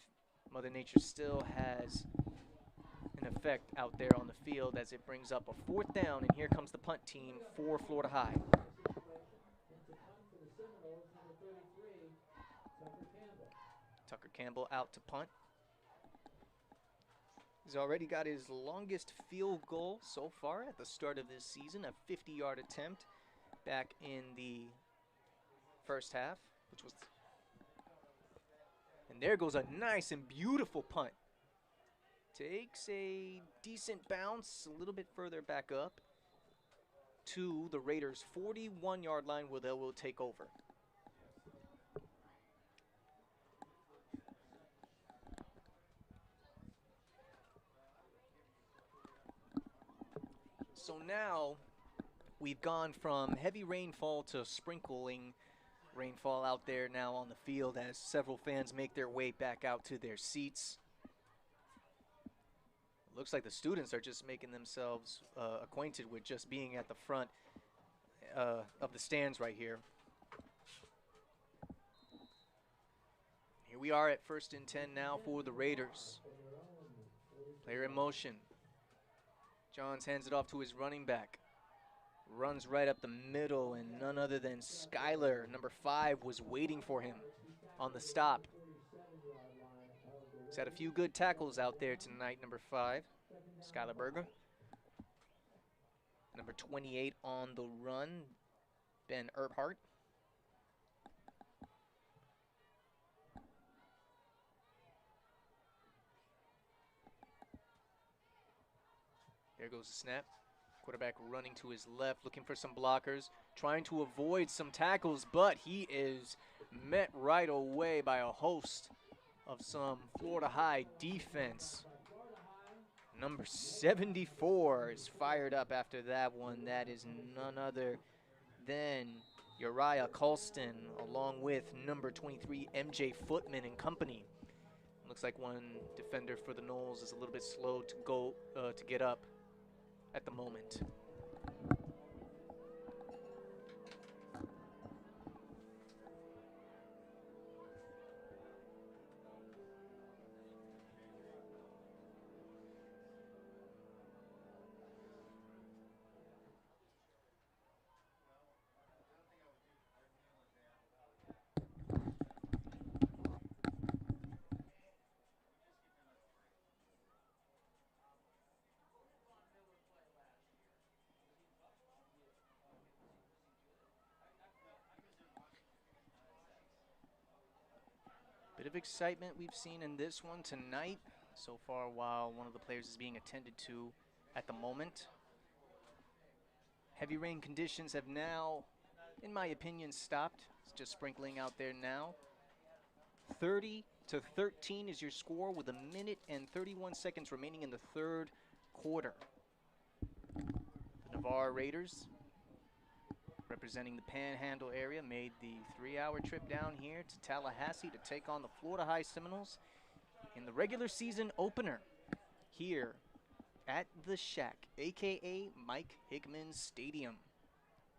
Mother Nature still has an effect out there on the field as it brings up a 4th down, and here comes the punt team for Florida High. Tucker Campbell out to punt. He's already got his longest field goal so far at the start of this season, a 50-yard attempt back in the first half, which was, and there goes a nice and beautiful punt. Takes a decent bounce a little bit further back up to the Raiders' 41-yard line where they will take over. So now we've gone from heavy rainfall to sprinkling rainfall out there now on the field as several fans make their way back out to their seats. Looks like the students are just making themselves acquainted with just being at the front of the stands right here. Here we are at 1st and 10 now for the Raiders. Player in motion. Johns hands it off to his running back. Runs right up the middle, and none other than Skyler, number 5, was waiting for him on the stop. He's had a few good tackles out there tonight, number 5, Skyler Berger. Number 28 on the run, Ben Earphart. There goes the snap. Quarterback running to his left, looking for some blockers, trying to avoid some tackles, but he is met right away by a host of some Florida High defense. Number 74 is fired up after that one. That is none other than Uriah Colston, along with number 23, MJ Footman and company. Looks like one defender for the Noles is a little bit slow to go to get up at the moment. Bit of excitement we've seen in this one tonight so far while one of the players is being attended to at the moment. Heavy rain conditions have now, in my opinion, stopped. It's just sprinkling out there now. 30-13 is your score with 1 minute and 31 seconds remaining in the 3rd quarter. The Navarre Raiders, representing the Panhandle area, made the 3-hour trip down here to Tallahassee to take on the Florida High Seminoles in the regular season opener here at the Shack, aka Mike Hickman Stadium.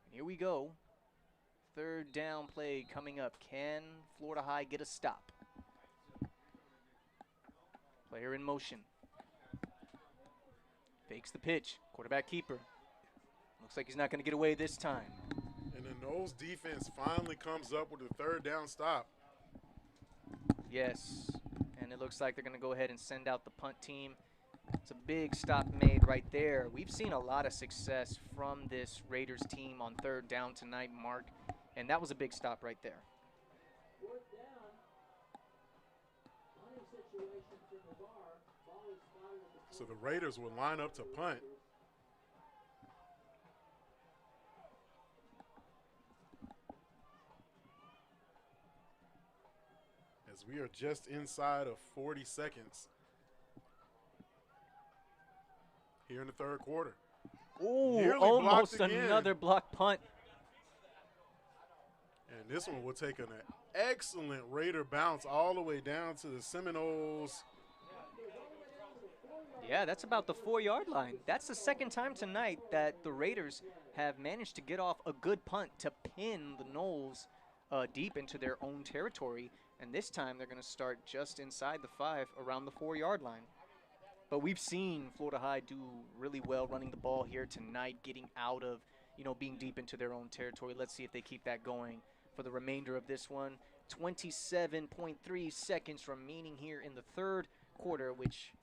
Here we go. 3rd down play coming up. Can Florida High get a stop? Player in motion. Fakes the pitch. Quarterback keeper. Looks like he's not going to get away this time. And the Noles defense finally comes up with a 3rd down stop. Yes, and it looks like they're going to go ahead and send out the punt team. It's a big stop made right there. We've seen a lot of success from this Raiders team on 3rd down tonight, Mark, and that was a big stop right there. 4th down. Punting situation for Navarre. Ball is spotted at the So the Raiders will line up to punt. As we are just inside of 40 seconds here in the 3rd quarter. Ooh, Nearly almost blocked again. another block punt. And this one will take an excellent Raider bounce all the way down to the Seminoles. Yeah, that's about the 4-yard line. That's the 2nd time tonight that the Raiders have managed to get off a good punt to pin the Noles deep into their own territory. And this time they're going to start just inside the 5 around the 4-yard line. But we've seen Florida High do really well running the ball here tonight, getting out of, being deep into their own territory. Let's see if they keep that going for the remainder of this one. 27.3 seconds remaining here in the 3rd quarter, which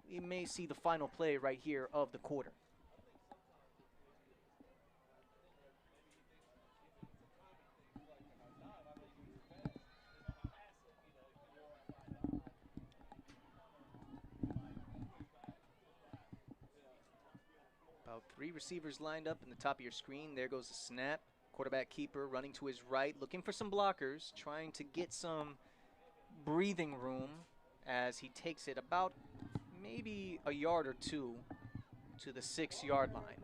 we may see the final play right here of the quarter. About 3 receivers lined up in the top of your screen. There goes the snap. Quarterback keeper running to his right, looking for some blockers, trying to get some breathing room as he takes it about maybe a yard or 2 to the 6-yard line.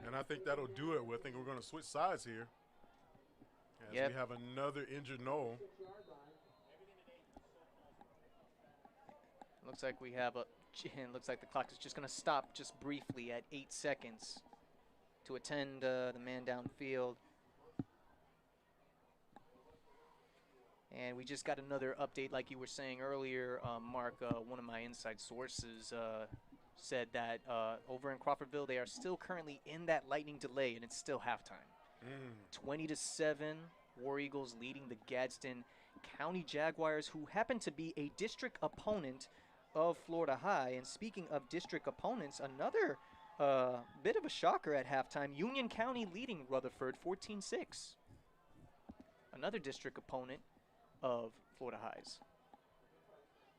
And I think that'll do it. I think we're going to switch sides here. As we have another injured Nole. Looks like we have looks like the clock is just going to stop just briefly at 8 seconds to attend the man downfield. And we just got another update, like you were saying earlier, Mark. One of my inside sources said that over in Crawfordville, they are still currently in that lightning delay, and it's still halftime. 20-7, War Eagles leading the Gadsden County Jaguars, who happen to be a district opponent of Florida High. And speaking of district opponents, another bit of a shocker at halftime. Union County leading Rutherford 14-6. Another district opponent of Florida High's.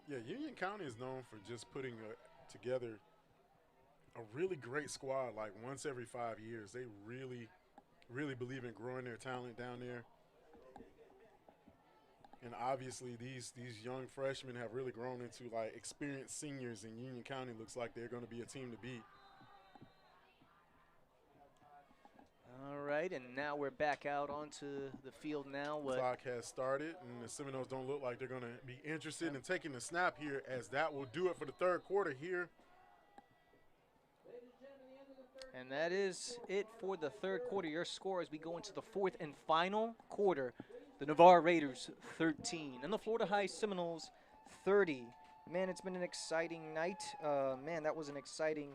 Yeah, Union County is known for just putting together a really great squad like once every 5 years. They really believe in growing their talent down there. And obviously these young freshmen have really grown into like experienced seniors, and Union County looks like they're going to be a team to beat. All right, and now we're back out onto the field now. The clock has started, and the Seminoles don't look like they're going to be interested in taking the snap here, as that will do it for the third quarter here. And that is it for the third quarter. Your score as we go into the fourth and final quarter. The Navarre Raiders 13 and the Florida High Seminoles 30. Man, it's been an exciting night. Man, that was an exciting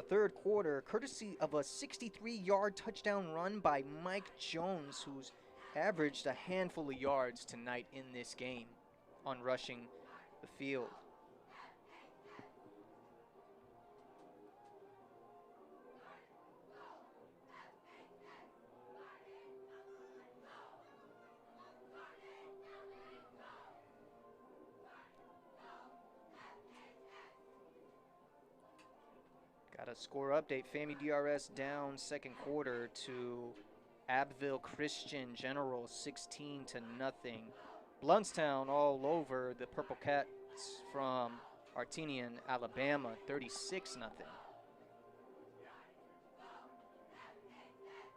third quarter, courtesy of a 63-yard touchdown run by Mike Jones, who's averaged a handful of yards tonight in this game on rushing the field. Got a score update. FAMU DRS down second quarter to Abbeville Christian General 16-0. Bluntstown all over the Purple Cats from Artenian, Alabama 36-0.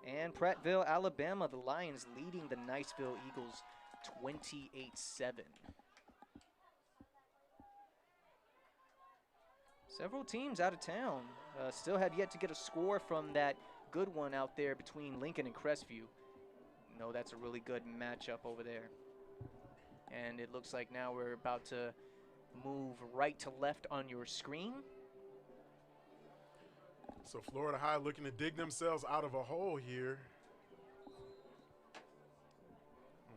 And Prattville, Alabama, the Lions leading the Niceville Eagles 28-7. Several teams out of town still have yet to get a score from that good one out there between Lincoln and Crestview. No, that's a really good matchup over there. And it looks like now we're about to move right to left on your screen. So Florida High looking to dig themselves out of a hole here.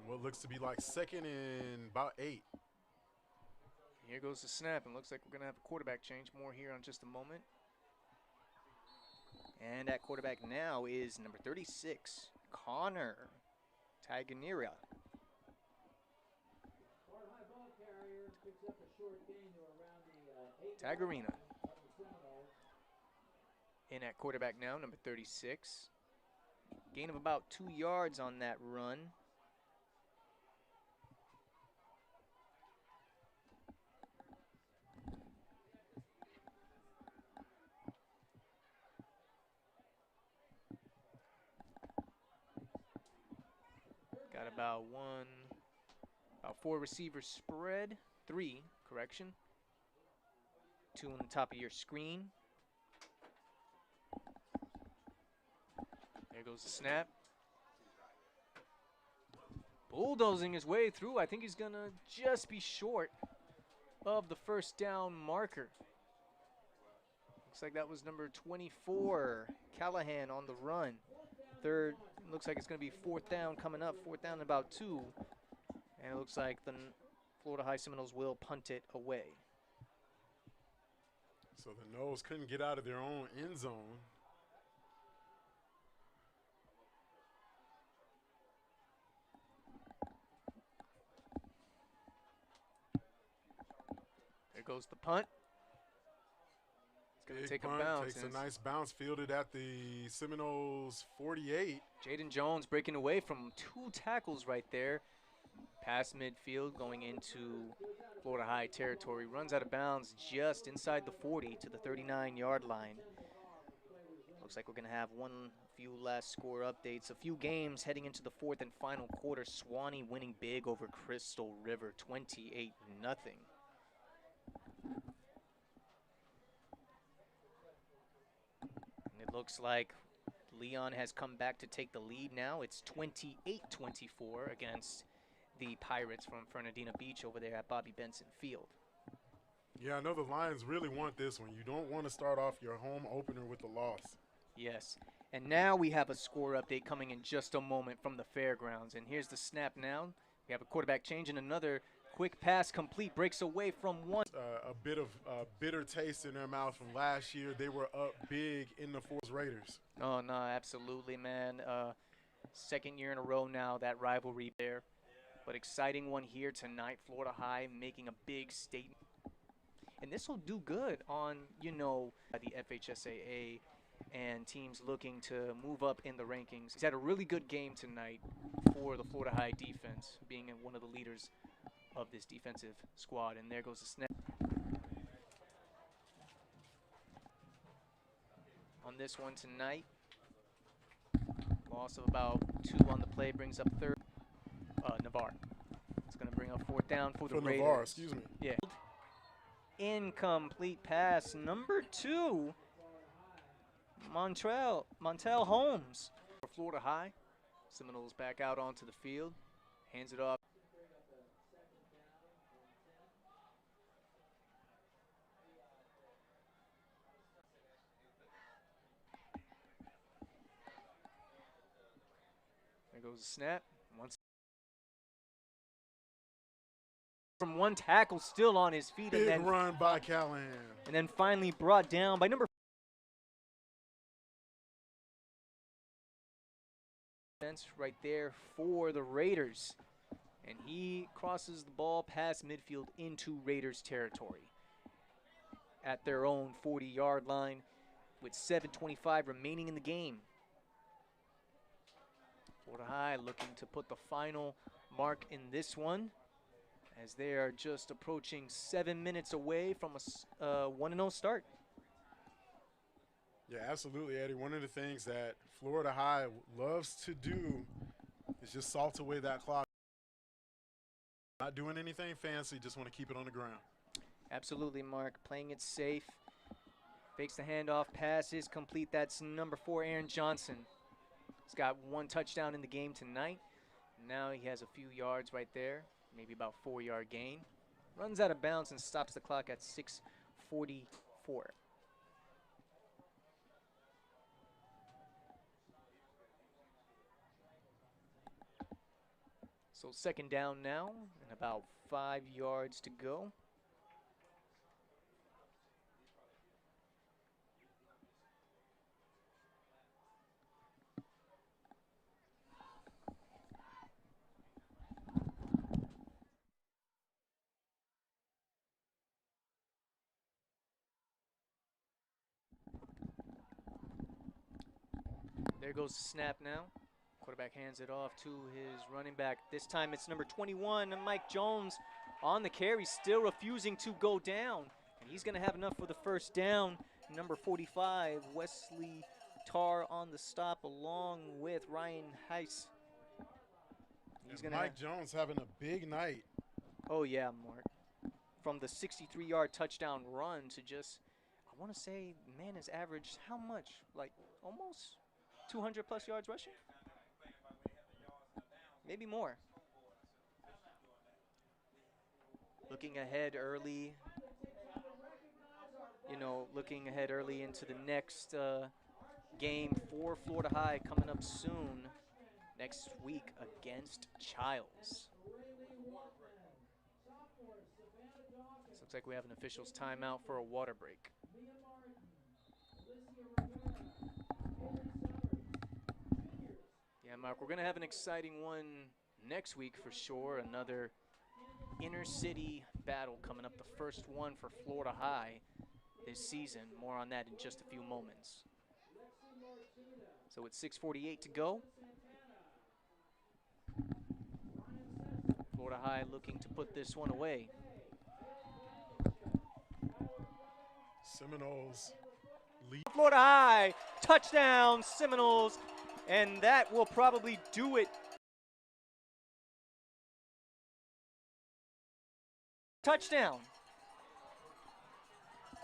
What looks to be like second and about 8. Here goes the snap, and looks like we're going to have a quarterback change. More here on just a moment. And that quarterback now is number 36, Connor Taganera. Tagarina in at quarterback now, number 36. Gain of about 2 yards on that run. Got about 4 receivers spread. 3, correction. 2 on the top of your screen. There goes the snap. Bulldozing his way through. I think he's going to just be short of the first down marker. Looks like that was number 24, Callahan, on the run. Third, looks like it's going to be 4th down coming up. 4th down in about 2. And it looks like the Florida High Seminoles will punt it away. So the Noles couldn't get out of their own end zone. There goes the punt. It's going to take a bounce. Takes a nice bounce, fielded at the Seminoles 48. Jaden Jones breaking away from 2 tackles right there. Past midfield going into Florida High territory. Runs out of bounds just inside the 40 to the 39-yard line. Looks like we're going to have few last score updates. A few games heading into the fourth and final quarter. Swanee winning big over Crystal River, 28-0. It looks like Leon has come back to take the lead now. It's 28-24 against the Pirates from Fernandina Beach over there at Bobby Benson Field. Yeah, I know the Lions really want this one. You don't want to start off your home opener with a loss. Yes. And now we have a score update coming in just a moment from the fairgrounds. And here's the snap now. We have a quarterback change and another quick pass complete. Breaks away from one. A bit of bitter taste in their mouth from last year. They were up big in the FSUS Raiders. Oh, no, absolutely, man. Second year in a row now, that rivalry there. But exciting one here tonight. Florida High making a big statement. And this will do good on, the FHSAA and teams looking to move up in the rankings. He's had a really good game tonight for the Florida High defense, being one of the leaders of this defensive squad. And there goes the snap. On this one tonight, loss of about 2 on the play brings up third. Navarre. It's going to bring up fourth down for the Raiders. Navarre, excuse me. Yeah. Incomplete pass, number 2. Montel Holmes for Florida High. Seminoles back out onto the field. Hands it off. There goes the snap. From one tackle, still on his feet. Big run by Callahan. And then finally brought down by number 4. Right there for the Raiders. And he crosses the ball past midfield into Raiders territory at their own 40-yard line with 7:25 remaining in the game. Florida High looking to put the final mark in this one, as they are just approaching 7 minutes away from a 1-0 start. Yeah, absolutely, Eddie. One of the things that Florida High loves to do is just salt away that clock. Not doing anything fancy, just want to keep it on the ground. Absolutely, Mark. Playing it safe. Fakes the handoff, pass is complete. That's number 4, Aaron Johnson. He's got 1 touchdown in the game tonight. Now he has a few yards right there, maybe about 4-yard gain. Runs out of bounds and stops the clock at 6:44. So second down now, and about 5 yards to go. There goes the snap now. Quarterback hands it off to his running back. This time it's number 21, Mike Jones on the carry, still refusing to go down. And he's going to have enough for the first down. Number 45, Wesley Tarr on the stop, along with Ryan Heiss. Mike Jones having a big night. Oh, yeah, Mark. From the 63-yard touchdown run to just, I want to say, man has averaged how much? Like almost 200-plus yards rushing? Maybe more. Looking ahead early, looking ahead early into the next game for Florida High coming up soon next week against Childs. This looks like we have an official's timeout for a water break. Yeah, Mark, we're going to have an exciting one next week for sure. Another inner city battle coming up, the first one for Florida High this season. More on that in just a few moments. So it's 6:48 to go. Florida High looking to put this one away. Seminoles Florida High, touchdown Seminoles, and that will probably do it. Touchdown.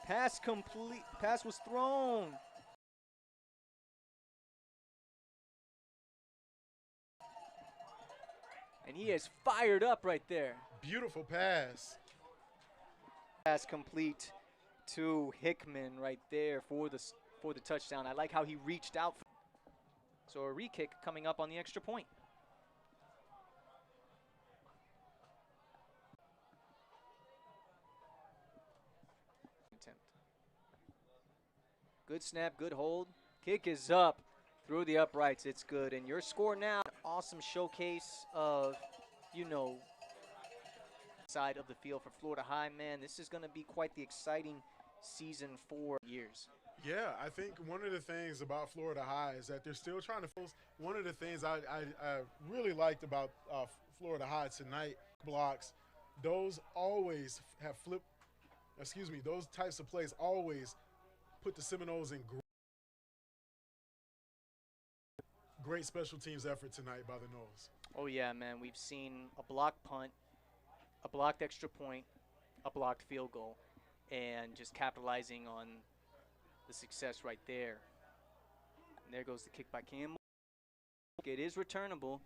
Pass complete. Pass was thrown. And he is fired up right there. Beautiful pass. Pass complete to Hickman right there for the touchdown. I like how he reached out. So a re-kick coming up on the extra point. Good snap, good hold. Kick is up through the uprights. It's good. And your score now, awesome showcase of, you know, side of the field for Florida High. Man, this is going to be quite the exciting season for years. Yeah, I think one of the things about Florida High is that they're still trying to – one of the things I really liked about Florida High tonight, blocks, those always have flipped – excuse me, those types of plays always – put the Seminoles in great special teams effort tonight by the Noles. Oh, yeah, man. We've seen a blocked punt, a blocked extra point, a blocked field goal, and just capitalizing on the success right there. And there goes the kick by Campbell. It is returnable.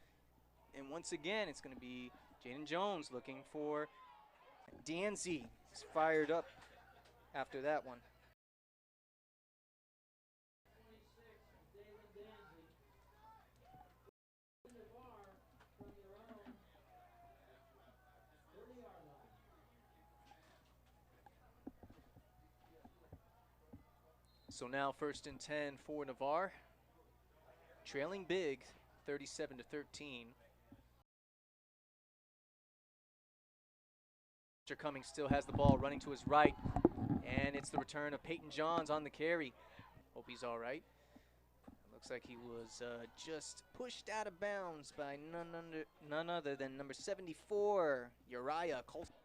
And once again, it's going to be Jaden Jones looking for Danzy. He's fired up after that one. So now 1st and 10 for Navarre. Trailing big, 37-13. Mr. Cummings still has the ball running to his right. And it's the return of Peyton Johns on the carry. Hope he's all right. Looks like he was just pushed out of bounds by none other than number 74, Uriah Colton.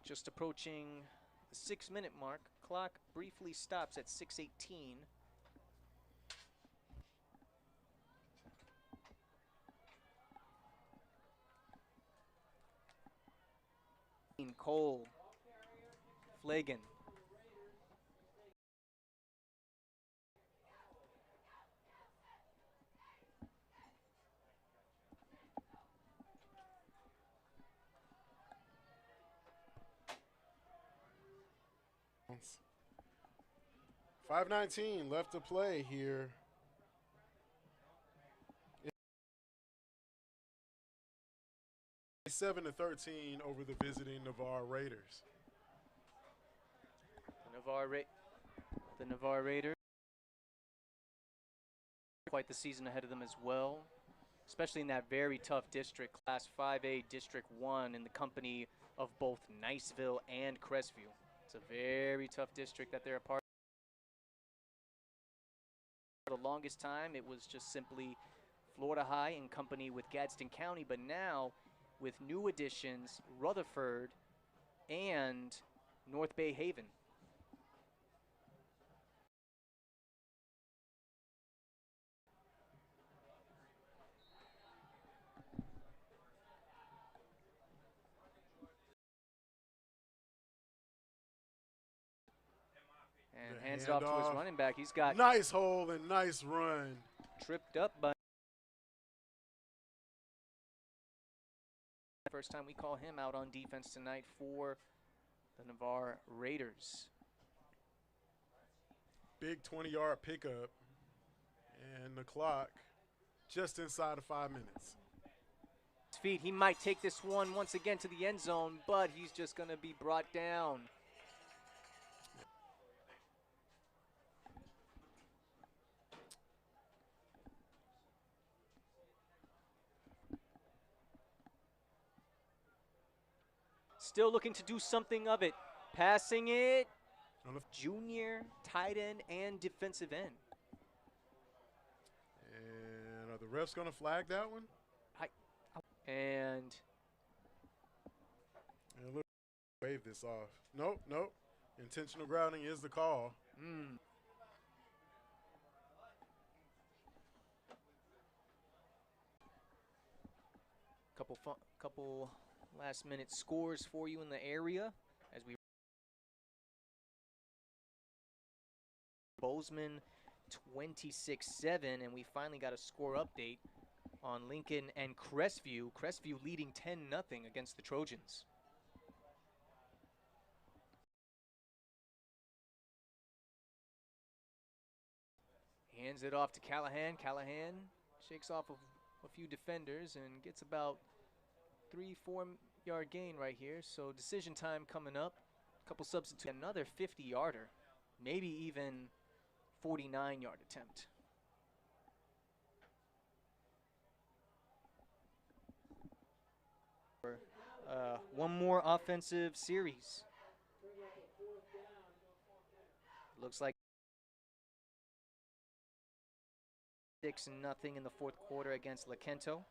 Just approaching the 6-minute mark. Clock briefly stops at 6:18. Cole, Flagan. .519 left to play here. It's 7-13 over the visiting Navarre Raiders. The Navarre Raiders. Quite the season ahead of them as well, especially in that very tough district, Class 5A District 1, in the company of both Niceville and Crestview. It's a very tough district that they're a part of. For the longest time, it was just simply Florida High in company with Gadsden County, but now with new additions, Rutherford and North Bay Haven. And hands it off to his running back. He's got nice hole and nice run. Tripped up, but first time we call him out on defense tonight for the Navarre Raiders. Big 20-yard pickup, and the clock just inside of 5 minutes. His feet, he might take this one once again to the end zone, but he's just going to be brought down. Still looking to do something of it. Passing it. Junior, tight end, and defensive end. And are the refs going to flag that one? And look, wave this off. Nope, nope. Intentional grounding is the call. Couple last-minute scores for you in the area as we Bozeman 26-7, and we finally got a score update on Lincoln and Crestview. Crestview leading 10-0 against the Trojans. Hands it off to Callahan. Callahan shakes off a few defenders and gets about 3-4 yard gain right here. So decision time coming up. Couple substitutes. Another 50-yarder, maybe even 49-yard attempt. One more offensive series. Looks like 6-0 in the fourth quarter against La Kento.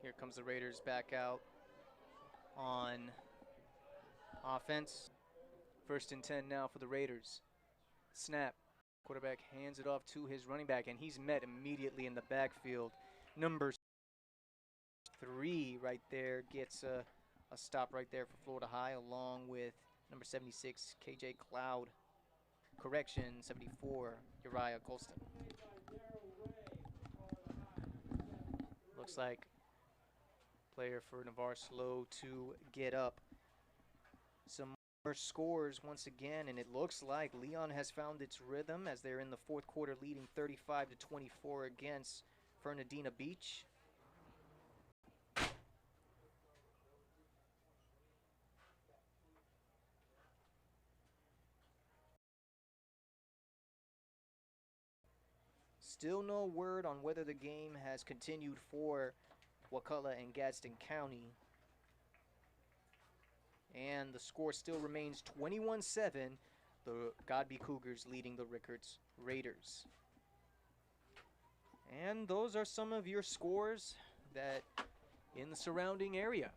Here comes the Raiders back out on offense. 1st and 10 now for the Raiders. Snap. Quarterback hands it off to his running back, and he's met immediately in the backfield. Number 3 right there gets a stop right there for Florida High, along with number 76, KJ Cloud. Correction, 74, Uriah Colston. Looks like player for Navarre slow to get up. Some more scores once again, and it looks like Leon has found its rhythm as they're in the fourth quarter leading 35-24 against Fernandina Beach. Still no word on whether the game has continued for Wakulla and Gadsden County. And the score still remains 21-7. The Godby Cougars leading the Rickards Raiders. And those are some of your scores that in the surrounding area.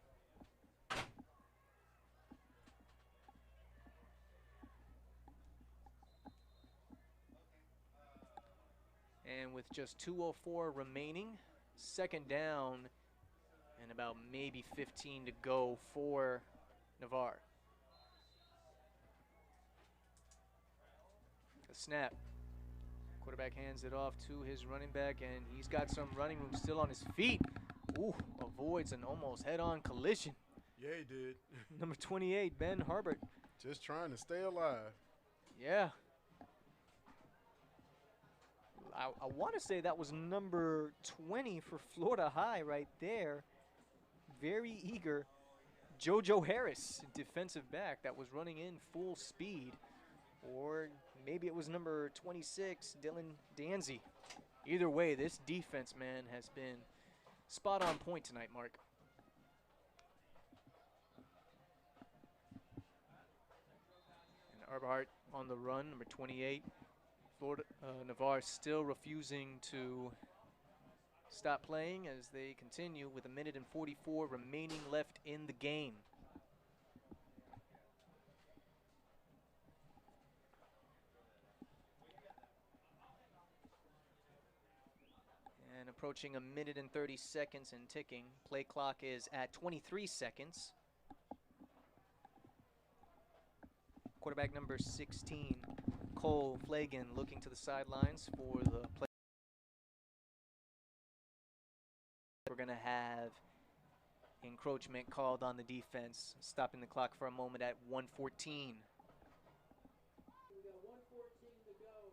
And with just 2:04 remaining, 2nd down and about maybe 15 to go for Navarre. A snap. Quarterback hands it off to his running back, and he's got some running room still on his feet. Ooh, avoids an almost head-on collision. Yeah, he did. Number 28, Ben Harbert. Just trying to stay alive. Yeah. I want to say that was number 20 for Florida High right there. Very eager. JoJo Harris, defensive back, that was running in full speed. Or maybe it was number 26, Dylan Danzy. Either way, this defense, man, has been spot on point tonight, Mark. And Eberhardt on the run, number 28. Florida, Navarre still refusing to stop playing as they continue with 1:44 remaining left in the game. And approaching 1:30 and ticking. Play clock is at 23 seconds. Quarterback number 16, Cole Flagan, looking to the sidelines for the play. We're going to have encroachment called on the defense, stopping the clock for a moment at 1:14. We got 1:14 to go.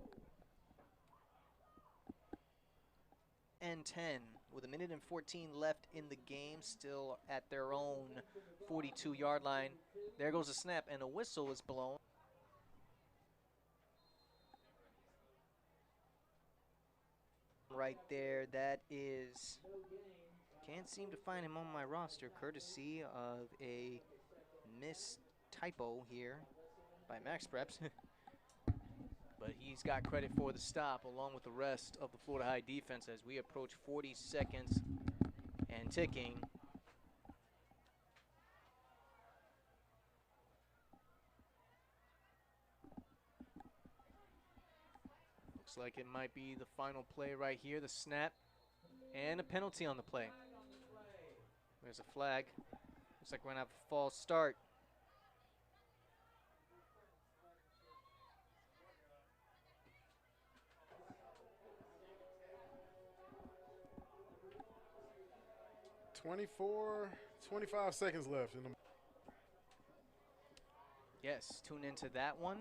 And 10 with 1:14 left in the game, still at their own 42-yard line. There goes a snap, and a whistle is blown. right there. That is, can't seem to find him on my roster, courtesy of a missed typo here by Max Preps. But he's got credit for the stop along with the rest of the Florida High defense as we approach 40 seconds and ticking. Looks like it might be the final play right here, the snap, and a penalty on the play. There's a flag. Looks like we're gonna have a false start. Twenty-four, 25 seconds left in the. Yes, tune into that one.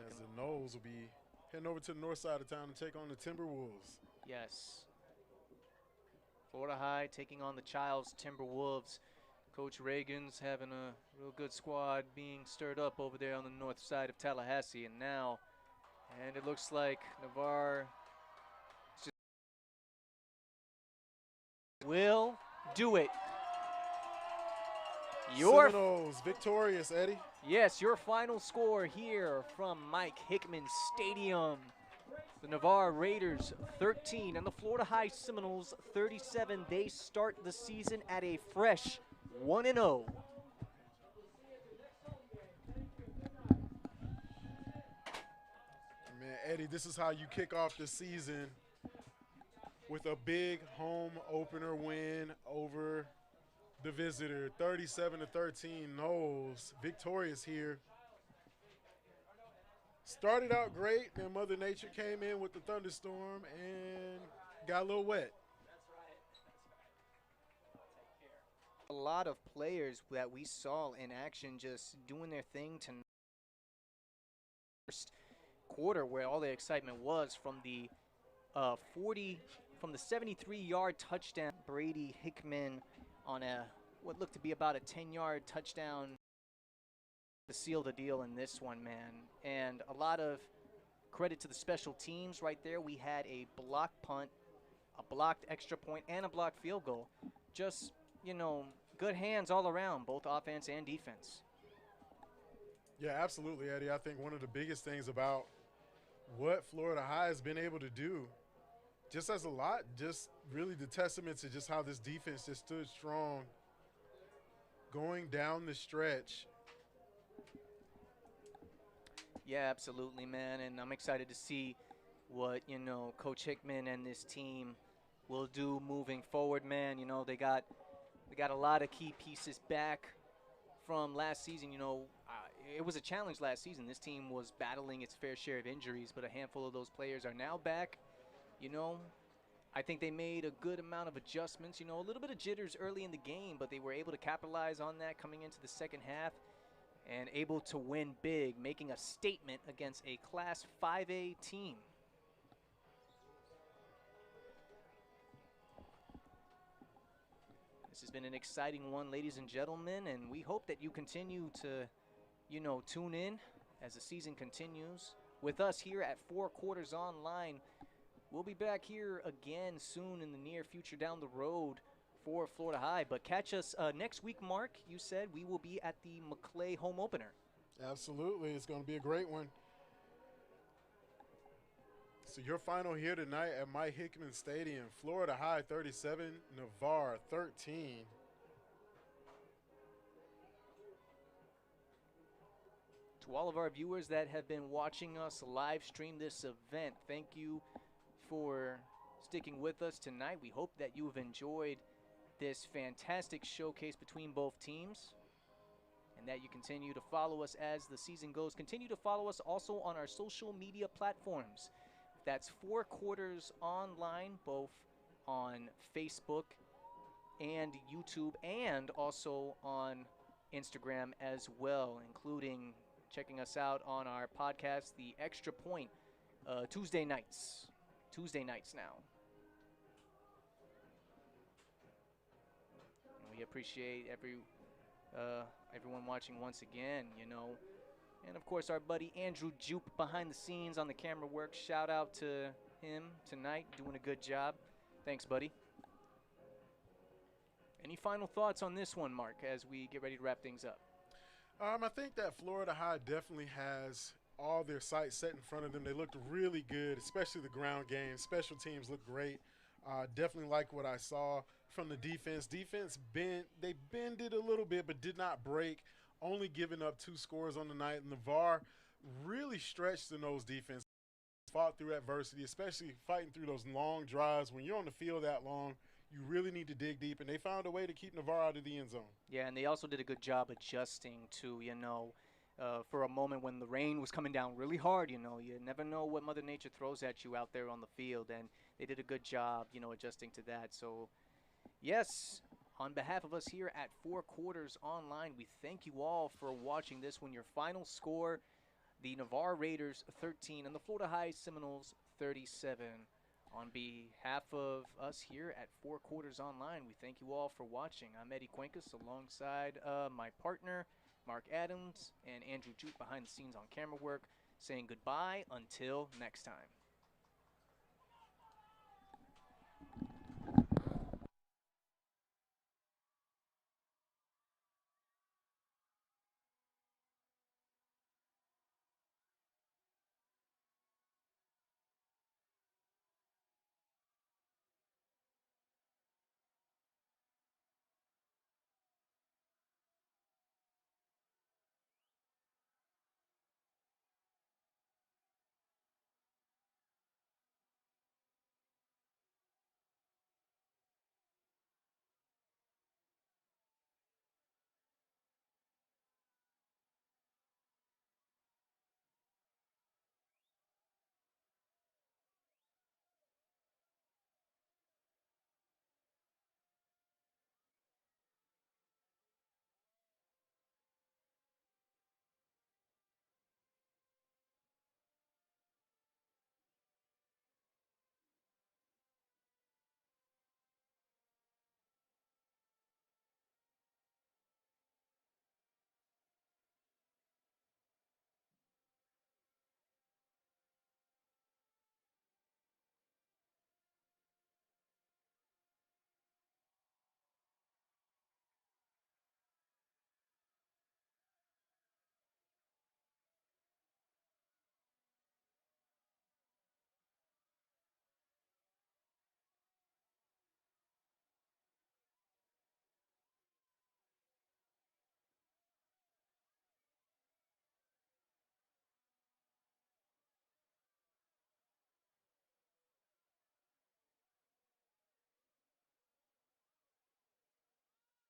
As the Noles will be heading over to the north side of town to take on the Timberwolves. Yes. Florida High taking on the Childs Timberwolves. Coach Reagan's having a real good squad being stirred up over there on the north side of Tallahassee. And now, and it looks like Navarre will do it. Seminoles victorious, Eddie. Yes, your final score here from Mike Hickman Stadium. The Navarre Raiders 13 and the Florida High Seminoles 37. They start the season at a fresh 1-0. Man, Eddie, this is how you kick off the season with a big home opener win over the visitor. 37-13, Noles victorious here. Started out great, then Mother Nature came in with the thunderstorm and got a little wet. A lot of players that we saw in action just doing their thing tonight. First quarter, where all the excitement was from the 73-yard touchdown, Brady Hickman on a what looked to be about a 10-yard touchdown to seal the deal in this one, man. And a lot of credit to the special teams right there. We had a blocked punt, a blocked extra point, and a blocked field goal. Just, you know, good hands all around, both offense and defense. Yeah, absolutely, Eddie. I think one of the biggest things about what Florida High has been able to do just as a lot, just really the testament to just how this defense just stood strong going down the stretch. Yeah, absolutely, man. And I'm excited to see what, you know, Coach Hickman and this team will do moving forward, man. You know, they got a lot of key pieces back from last season. You know, it was a challenge last season. This team was battling its fair share of injuries, but a handful of those players are now back. You know, I think they made a good amount of adjustments. You know, a little bit of jitters early in the game, but they were able to capitalize on that coming into the second half and able to win big, making a statement against a Class 5A team. This has been an exciting one, ladies and gentlemen, and we hope that you continue to, you know, tune in as the season continues with us here at Four Quarters Online. We'll be back here again soon in the near future down the road for Florida High. But catch us next week, Mark. You said we will be at the McClay home opener. Absolutely. It's going to be a great one. So your final here tonight at Mike Hickman Stadium, Florida High 37, Navarre 13. To all of our viewers that have been watching us live stream this event, thank you for sticking with us tonight. We hope that you have enjoyed this fantastic showcase between both teams and that you continue to follow us as the season goes. Continue to follow us also on our social media platforms. That's Four Quarters Online, both on Facebook and YouTube, and also on Instagram as well, including checking us out on our podcast, The Extra Point, Tuesday nights now. And we appreciate everyone watching once again, you know. And of course, our buddy Andrew Jupe behind the scenes on the camera work. Shout out to him tonight, doing a good job. Thanks, buddy. Any final thoughts on this one, Mark, as we get ready to wrap things up? I think that Florida High definitely has all their sights set in front of them. They looked really good, especially the ground game. Special teams looked great. Definitely like what I saw from the defense. They bended a little bit but did not break, only giving up 2 scores on the night. Navarre really stretched the Noles defense, fought through adversity, especially fighting through those long drives. When you're on the field that long, you really need to dig deep, and they found a way to keep Navarre out of the end zone. Yeah, and they also did a good job adjusting to, for a moment when the rain was coming down really hard. You never know what Mother Nature throws at you out there on the field, and they did a good job, adjusting to that. So, yes, on behalf of us here at Four Quarters Online, we thank you all for watching this one. Your final score, the Navarre Raiders 13 and the Florida High Seminoles 37. On behalf of us here at Four Quarters Online, we thank you all for watching. I'm Eddie Cuencas alongside my partner, Mark Adams, and Andrew Juke behind the scenes on camera work, saying goodbye until next time.